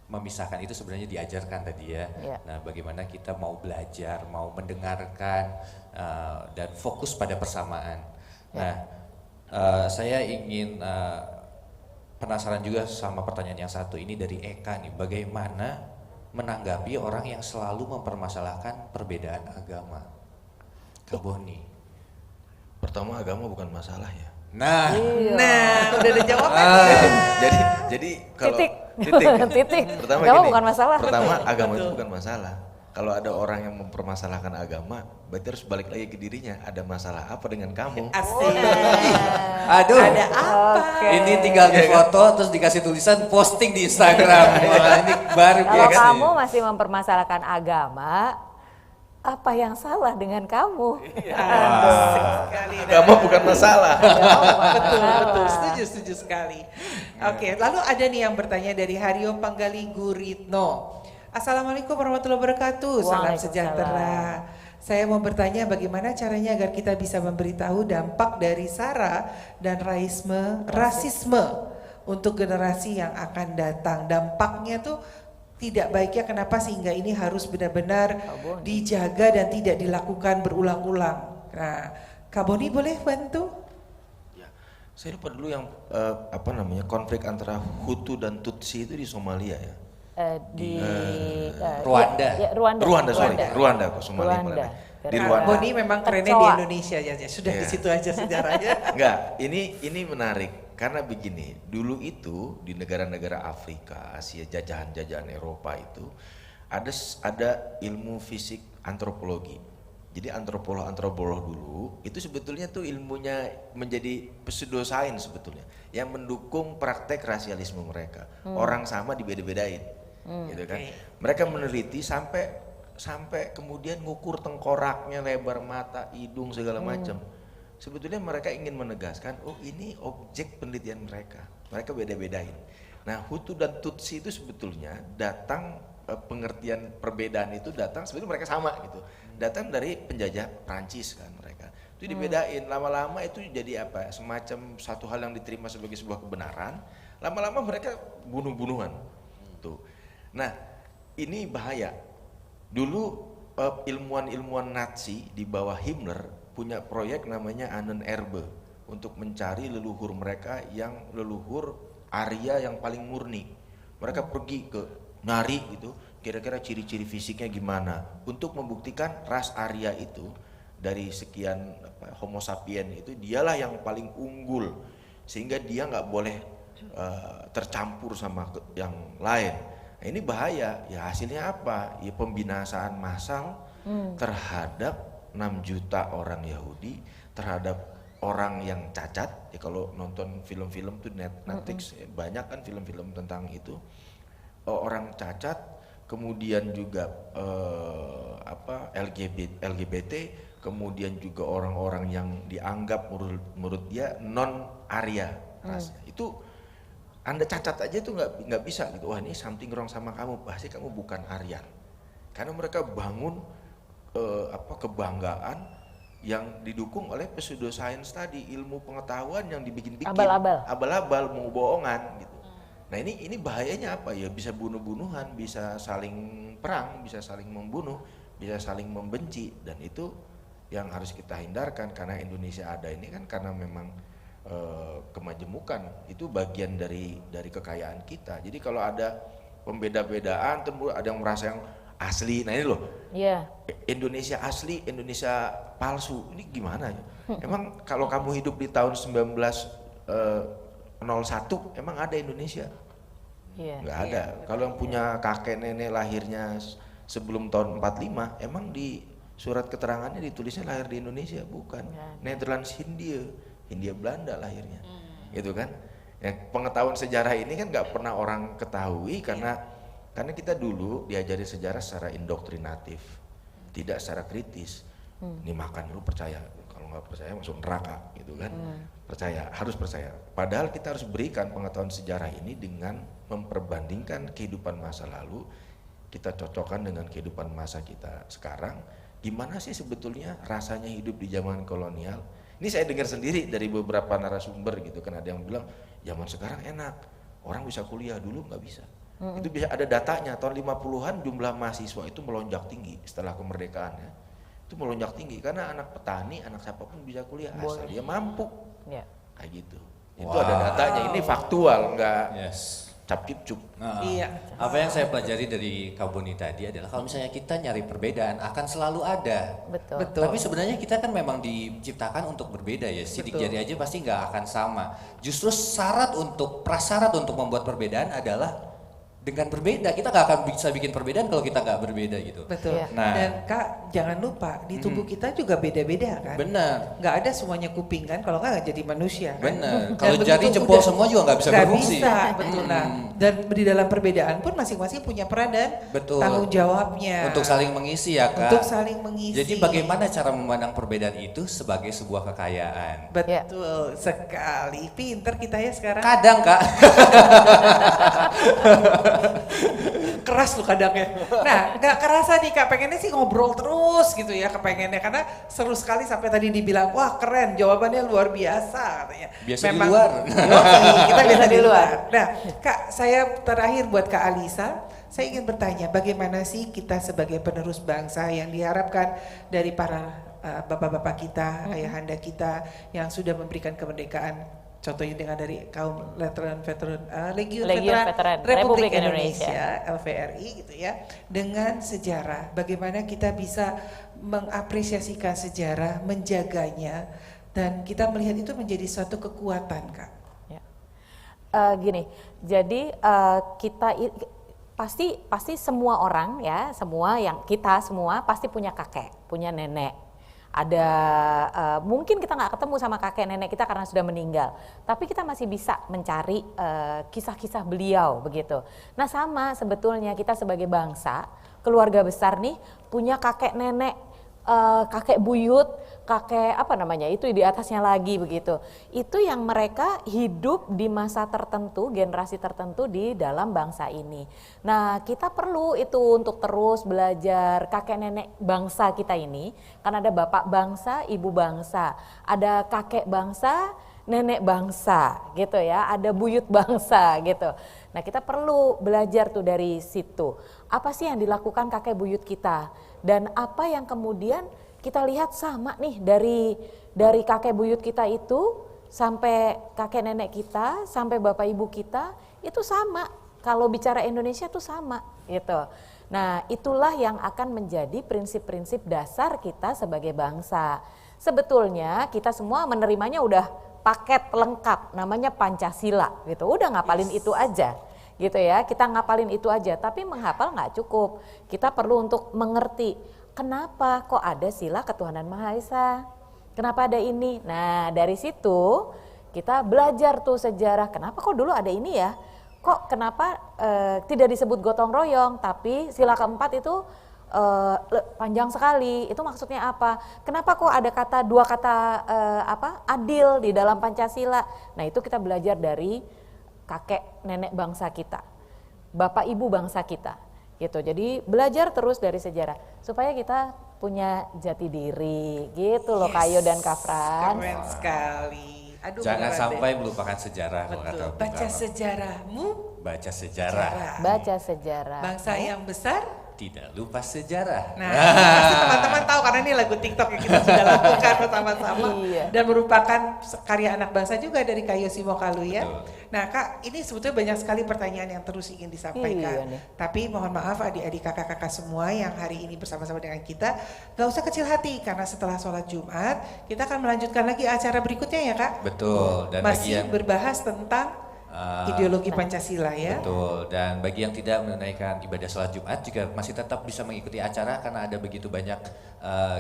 [SPEAKER 2] memisahkan itu sebenarnya diajarkan tadi ya. Nah, bagaimana kita mau belajar, mau mendengarkan dan fokus pada persamaan. Nah, saya ingin penasaran juga sama pertanyaan yang satu ini dari Eka nih. Bagaimana menanggapi orang yang selalu mempermasalahkan perbedaan agama? Kak Boni.
[SPEAKER 5] Pertama, agama bukan masalah ya.
[SPEAKER 2] Nah,
[SPEAKER 1] Nah, udah ada jawabannya.
[SPEAKER 5] Jadi kalau
[SPEAKER 4] Titik.
[SPEAKER 5] titik. Pertama
[SPEAKER 4] Agama
[SPEAKER 5] gini,
[SPEAKER 4] bukan masalah.
[SPEAKER 5] Pertama, agama itu bukan masalah. Kalau ada orang yang mempermasalahkan agama, berarti harus balik lagi ke dirinya. Ada masalah apa dengan kamu?
[SPEAKER 1] Asik.
[SPEAKER 2] aduh.
[SPEAKER 1] Ada apa?
[SPEAKER 4] Oke.
[SPEAKER 2] Ini tinggal di foto terus dikasih tulisan posting di Instagram. Wah, ini baru
[SPEAKER 4] Kalau
[SPEAKER 2] ya kan?
[SPEAKER 4] kamu masih mempermasalahkan agama, apa yang salah dengan kamu?
[SPEAKER 1] Asik sekali.
[SPEAKER 5] Agama bukan masalah.
[SPEAKER 1] Betul, setuju sekali. Oke, lalu ada nih yang bertanya dari Haryo Panggali Guritno. Assalamualaikum warahmatullahi wabarakatuh. Salam
[SPEAKER 4] Waalaikumsalam.
[SPEAKER 1] sejahtera. Saya mau bertanya bagaimana caranya agar kita bisa memberitahu dampak dari SARA dan rasisme untuk generasi yang akan datang. Dampaknya tuh tidak baiknya kenapa sehingga ini harus benar-benar dijaga dan tidak dilakukan berulang-ulang. Nah, Kak Boni boleh bantu?
[SPEAKER 5] Ya, saya lupa dulu yang konflik antara Hutu dan Tutsi itu di Somalia ya.
[SPEAKER 4] Di
[SPEAKER 2] Rwanda.
[SPEAKER 4] Rwanda.
[SPEAKER 5] Rwanda, Somalia.
[SPEAKER 4] Rwanda.
[SPEAKER 5] Di Rwanda.
[SPEAKER 1] Boni memang kerennya di
[SPEAKER 4] Kecoa.
[SPEAKER 1] Indonesia ya, sudah
[SPEAKER 5] Iya.
[SPEAKER 1] di situ aja sejarahnya.
[SPEAKER 5] Enggak, ini menarik karena begini, dulu itu di negara-negara Afrika, Asia, jajahan-jajahan Eropa itu ada ilmu fisik antropologi. Jadi antropolog dulu itu sebetulnya tuh ilmunya menjadi pseudoscience sebetulnya yang mendukung praktek rasialisme mereka. Orang sama dibeda-bedain. Gitu kan.
[SPEAKER 1] Oke.
[SPEAKER 5] Mereka meneliti sampai kemudian ngukur tengkoraknya, lebar mata, hidung segala macam. Sebetulnya mereka ingin menegaskan, oh ini objek penelitian mereka. Mereka beda-bedain. Nah, Hutu dan Tutsi itu sebetulnya datang pengertian perbedaan itu datang sebetulnya mereka sama gitu. Datang dari penjajah Prancis kan mereka. Itu dibedain, lama-lama itu jadi apa? Semacam satu hal yang diterima sebagai sebuah kebenaran. Lama-lama mereka bunuh-bunuhan. Tuh. Nah, ini bahaya. Dulu ilmuwan-ilmuwan Nazi di bawah Himmler punya proyek namanya Ahnenerbe untuk mencari leluhur mereka yang leluhur Arya yang paling murni. Mereka pergi ke nyari gitu, kira-kira ciri-ciri fisiknya gimana untuk membuktikan ras Arya itu dari sekian Homo sapien itu dialah yang paling unggul sehingga dia nggak boleh tercampur sama yang lain. Nah, ini bahaya. Ya hasilnya apa? Ya pembinasaan massal terhadap 6 juta orang Yahudi, terhadap orang yang cacat. Ya kalau nonton film-film tuh Netflix banyak kan film-film tentang itu. Orang cacat, kemudian juga LGBT, kemudian juga orang-orang yang dianggap menurut dia non Arya rasnya. Itu Anda cacat aja tuh nggak bisa gitu. Wah ini something wrong sama kamu, pasti kamu bukan Aryan. Karena mereka bangun kebanggaan yang didukung oleh pseudoscience tadi, ilmu pengetahuan yang dibikin-bikin, abal-abal, mau bohongan gitu. Nah ini bahayanya apa ya, bisa bunuh-bunuhan, bisa saling perang, bisa saling membunuh, bisa saling membenci, dan itu yang harus kita hindarkan. Karena Indonesia ada ini kan karena memang kemajemukan itu bagian dari kekayaan kita. Jadi kalau ada pembeda-bedaan, ada yang merasa yang asli, nah ini loh, Indonesia asli, Indonesia palsu, ini gimana ya? Emang kalau kamu hidup di tahun 1901 emang ada Indonesia? Nggak ada. Kalau yang punya kakek nenek lahirnya sebelum tahun 45, emang di surat keterangannya ditulisnya lahir di Indonesia? Bukan. Netherlands, Hindia Belanda lahirnya, gitu kan? Ya, pengetahuan sejarah ini kan nggak pernah orang ketahui karena kita dulu diajari sejarah secara indoktrinatif, tidak secara kritis. Ini makan dulu percaya, kalau nggak percaya masuk neraka, gitu kan? Percaya, harus percaya. Padahal kita harus berikan pengetahuan sejarah ini dengan memperbandingkan kehidupan masa lalu, kita cocokkan dengan kehidupan masa kita sekarang. Gimana sih sebetulnya rasanya hidup di zaman kolonial? Ini saya dengar sendiri dari beberapa narasumber gitu kan, ada yang bilang zaman sekarang enak, orang bisa kuliah, dulu nggak bisa. Itu bisa ada datanya, tahun 50-an jumlah mahasiswa itu melonjak tinggi setelah kemerdekaan ya. Itu melonjak tinggi karena anak petani, anak siapapun bisa kuliah asal dia mampu. Kayak gitu. Itu ada datanya, ini faktual, nggak cap-cip-cup.
[SPEAKER 1] Iya.
[SPEAKER 2] Apa yang saya pelajari dari Kak Boni tadi adalah kalau misalnya kita nyari perbedaan akan selalu ada.
[SPEAKER 4] Betul.
[SPEAKER 2] Tapi sebenarnya kita kan memang diciptakan untuk berbeda ya. Sidik jari aja pasti nggak akan sama. Justru prasyarat untuk membuat perbedaan adalah dengan berbeda. Kita nggak akan bisa bikin perbedaan kalau kita nggak berbeda gitu.
[SPEAKER 1] Betul.
[SPEAKER 2] Nah,
[SPEAKER 1] Dan Kak, jangan lupa di tubuh kita juga beda-beda kan.
[SPEAKER 2] benar.
[SPEAKER 1] Nggak ada semuanya kuping kan, kalau nggak jadi manusia kan.
[SPEAKER 2] Benar.
[SPEAKER 1] Dan
[SPEAKER 2] Kalau
[SPEAKER 1] begitu
[SPEAKER 2] jari jempol
[SPEAKER 1] udah-
[SPEAKER 2] semua juga nggak bisa berfungsi.
[SPEAKER 1] Nggak bisa, betul. Nah, dan di dalam perbedaan pun masing-masing punya peran dan
[SPEAKER 2] Betul.
[SPEAKER 1] tanggung jawabnya.
[SPEAKER 2] Untuk saling mengisi ya Kak.
[SPEAKER 1] Untuk saling mengisi.
[SPEAKER 2] Jadi bagaimana cara memandang perbedaan itu sebagai sebuah kekayaan?
[SPEAKER 1] Betul sekali. Pinter kita ya sekarang.
[SPEAKER 2] Kadang Kak.
[SPEAKER 1] Keras lu kadang ya. Nah, nggak kerasa nih Kak, pengennya sih ngobrol terus gitu ya, kepengennya karena seru sekali sampai tadi dibilang, wah keren, jawabannya luar biasa katanya.
[SPEAKER 2] Biasa di luar.
[SPEAKER 1] Yoi, kita biasa di luar. Nah, Kak, saya terakhir buat Kak Alisa, saya ingin bertanya, bagaimana sih kita sebagai penerus bangsa yang diharapkan dari para bapak-bapak kita, ayahanda kita yang sudah memberikan kemerdekaan contohnya dengan dari kaum Legiun
[SPEAKER 4] Legiun
[SPEAKER 1] Veteran
[SPEAKER 4] Veteran
[SPEAKER 1] Republik
[SPEAKER 4] Republik
[SPEAKER 1] Indonesia LVRI gitu ya, dengan sejarah bagaimana kita bisa mengapresiasikan sejarah, menjaganya, dan kita melihat itu menjadi suatu kekuatan, Kak.
[SPEAKER 4] Ya. Gini, jadi pasti semua orang ya, kita semua pasti punya kakek, punya nenek. Ada mungkin kita nggak ketemu sama kakek nenek kita karena sudah meninggal, tapi kita masih bisa mencari kisah-kisah beliau begitu. Nah sama sebetulnya kita sebagai bangsa, keluarga besar nih punya kakek nenek, kakek buyut, kakek apa namanya itu di atasnya lagi begitu. Itu yang mereka hidup di masa tertentu, generasi tertentu di dalam bangsa ini. Nah kita perlu itu untuk terus belajar kakek nenek bangsa kita ini, kan ada bapak bangsa, ibu bangsa, ada kakek bangsa, nenek bangsa gitu ya, ada buyut bangsa gitu. Nah kita perlu belajar tuh dari situ, apa sih yang dilakukan kakek buyut kita, dan apa yang kemudian kita lihat sama nih dari kakek buyut kita itu sampai kakek nenek kita, sampai bapak ibu kita itu sama. Kalau bicara Indonesia tuh sama gitu. Nah itulah yang akan menjadi prinsip-prinsip dasar kita sebagai bangsa. Sebetulnya kita semua menerimanya udah paket lengkap, namanya Pancasila gitu. Udah ngapalin itu aja gitu ya, kita ngapalin itu aja. Tapi menghafal nggak cukup, kita perlu untuk mengerti kenapa kok ada sila ketuhanan Maha Esa, kenapa ada ini. Nah dari situ kita belajar tuh sejarah, kenapa kok dulu ada ini ya, kok kenapa tidak disebut gotong royong, tapi sila keempat itu panjang sekali, itu maksudnya apa, kenapa kok ada dua kata adil di dalam Pancasila. Nah itu kita belajar dari kakek nenek bangsa kita, bapak ibu bangsa kita gitu. Jadi belajar terus dari sejarah supaya kita punya jati diri gitu loh, Kayo dan Kak Frans.
[SPEAKER 1] Keren sekali. Aduh,
[SPEAKER 2] Jangan
[SPEAKER 1] beneran
[SPEAKER 2] sampai
[SPEAKER 1] deh.
[SPEAKER 2] melupakan sejarah.
[SPEAKER 1] Betul. Baca sejarahmu,
[SPEAKER 2] Baca sejarah.
[SPEAKER 4] Baca sejarah.
[SPEAKER 1] bangsa yang besar.
[SPEAKER 2] Tidak lupa sejarah.
[SPEAKER 1] Nah, pasti teman-teman tahu karena ini lagu TikTok yang kita sudah lakukan bersama-sama
[SPEAKER 4] Iya.
[SPEAKER 1] dan merupakan karya anak bangsa juga dari Kayo Simokalu ya.
[SPEAKER 2] Betul.
[SPEAKER 1] Nah, Kak, ini sebetulnya banyak sekali pertanyaan yang terus ingin disampaikan.
[SPEAKER 4] Iya nih.
[SPEAKER 1] Tapi mohon maaf adik-adik kakak-kakak semua yang hari ini bersama-sama dengan kita, gak usah kecil hati karena setelah sholat Jumat kita akan melanjutkan lagi acara berikutnya ya, Kak.
[SPEAKER 2] Betul. Dan bagi
[SPEAKER 1] Masih
[SPEAKER 2] yang
[SPEAKER 1] berbahas tentang ideologi Pancasila ya.
[SPEAKER 2] Betul, dan bagi yang tidak menunaikan ibadah sholat Jumat juga masih tetap bisa mengikuti acara karena ada begitu banyak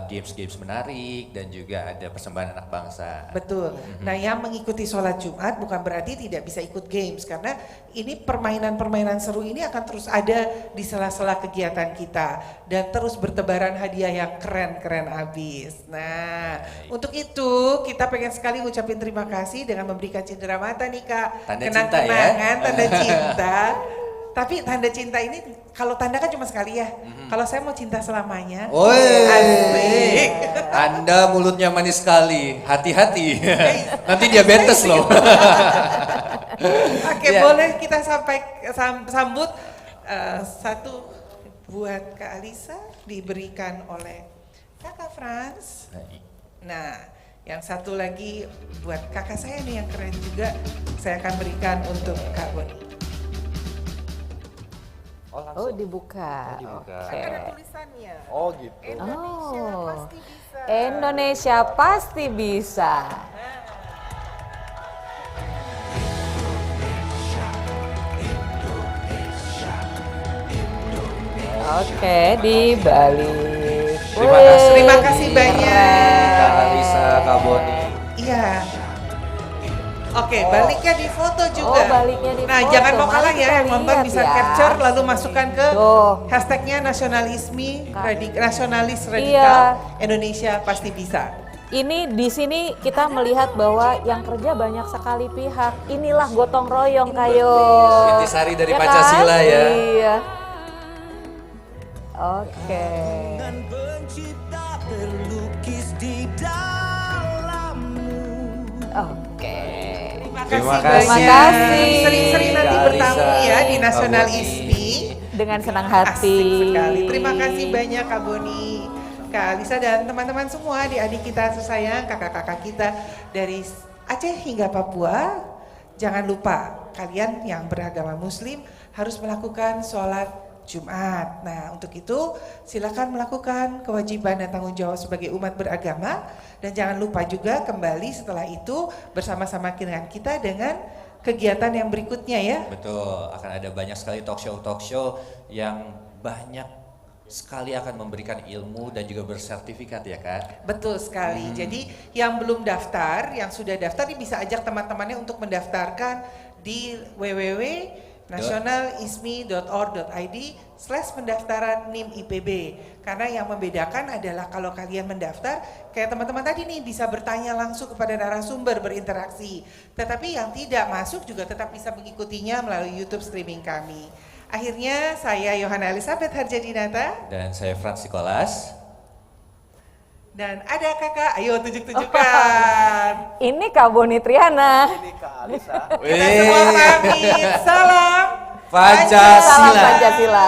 [SPEAKER 2] games-games menarik dan juga ada persembahan anak bangsa.
[SPEAKER 1] Betul. Nah, yang mengikuti sholat Jumat bukan berarti tidak bisa ikut games karena ini permainan-permainan seru ini akan terus ada di sela-sela kegiatan kita dan terus bertebaran hadiah yang keren-keren abis. Nah, untuk itu kita pengen sekali ngucapin terima kasih dengan memberikan cindera mata nih Kak.
[SPEAKER 2] Tanda cinta ya.
[SPEAKER 1] Kenang-kenangan, tanda cinta. Tapi tanda cinta ini kalau tanda kan cuma sekali ya. Kalau saya mau cinta selamanya.
[SPEAKER 2] Woi,
[SPEAKER 1] Asik.
[SPEAKER 2] Anda mulutnya manis sekali, hati-hati. Nanti diabetes loh.
[SPEAKER 1] Oke,
[SPEAKER 2] Ya.
[SPEAKER 1] boleh kita sambut satu buat Kak Alisa diberikan oleh Kakak Frans. Nah, yang satu lagi buat kakak saya nih yang keren juga, saya akan berikan untuk Kak Boni.
[SPEAKER 4] Oh dibuka.
[SPEAKER 2] Dibuka.
[SPEAKER 4] Oke.
[SPEAKER 1] Ada tulisannya.
[SPEAKER 5] Oh gitu.
[SPEAKER 1] Indonesia
[SPEAKER 4] Oh.
[SPEAKER 1] pasti bisa.
[SPEAKER 4] Indonesia pasti bisa. Oke, dibalik.
[SPEAKER 2] Terima kasih.
[SPEAKER 1] Terima kasih banyak.
[SPEAKER 2] Kak Alisa, Kak Boni.
[SPEAKER 1] Iya. Oke, baliknya di foto juga.
[SPEAKER 4] Oh, baliknya di
[SPEAKER 1] Nah,
[SPEAKER 4] foto.
[SPEAKER 1] jangan mau kalah
[SPEAKER 4] Mari
[SPEAKER 1] ya,
[SPEAKER 4] kita
[SPEAKER 1] yang nonton
[SPEAKER 4] lihat
[SPEAKER 1] bisa
[SPEAKER 4] ya.
[SPEAKER 1] capture lalu masukkan ke
[SPEAKER 4] Tuh.
[SPEAKER 1] hashtagnya nasionalis
[SPEAKER 4] Iya.
[SPEAKER 1] radikal Indonesia pasti bisa.
[SPEAKER 4] Ini di sini kita melihat bahwa yang kerja banyak sekali pihak. Inilah gotong royong, Kayo.
[SPEAKER 2] Intisari dari
[SPEAKER 4] Ya kan?
[SPEAKER 2] Pancasila ya.
[SPEAKER 4] Iya. Oke. Oke.
[SPEAKER 2] Terima
[SPEAKER 1] banyak.
[SPEAKER 4] kasih.
[SPEAKER 1] Sering-sering nanti
[SPEAKER 2] Kak
[SPEAKER 1] bertamu
[SPEAKER 2] Alisa,
[SPEAKER 1] ya di
[SPEAKER 2] Kak
[SPEAKER 1] Nasionalisme.
[SPEAKER 4] Dengan senang hati.
[SPEAKER 1] Asik sekali. Terima kasih banyak Kak Boni, Kak Alisa dan teman-teman semua, adik-adik kita tersayang, kakak-kakak kita dari Aceh hingga Papua, jangan lupa kalian yang beragama Muslim harus melakukan sholat Jumat. Nah, untuk itu silakan melakukan kewajiban dan tanggung jawab sebagai umat beragama, dan jangan lupa juga kembali setelah itu bersama-sama dengan kita dengan kegiatan yang berikutnya ya.
[SPEAKER 2] Betul, akan ada banyak sekali talk show yang banyak sekali akan memberikan ilmu dan juga bersertifikat ya Kak.
[SPEAKER 1] Betul sekali. Jadi yang belum daftar, yang sudah daftar ini bisa ajak teman-temannya untuk mendaftarkan di www.nationalismi.org.id/pendaftaran NIM IPB. Karena yang membedakan adalah kalau kalian mendaftar, kayak teman-teman tadi nih bisa bertanya langsung kepada narasumber, berinteraksi. Tetapi yang tidak masuk juga tetap bisa mengikutinya melalui YouTube streaming kami. Akhirnya saya Yohana Elizabeth Harjadinata.
[SPEAKER 2] Dan saya Frans Nikolas.
[SPEAKER 1] Dan ada kakak, ayo tunjuk-tunjukkan.
[SPEAKER 4] Ini Kak Boni Triana.
[SPEAKER 6] Ini Kak Alisa.
[SPEAKER 1] Kita semua pamit, salam
[SPEAKER 2] Pancasila.
[SPEAKER 4] Salam Pancasila.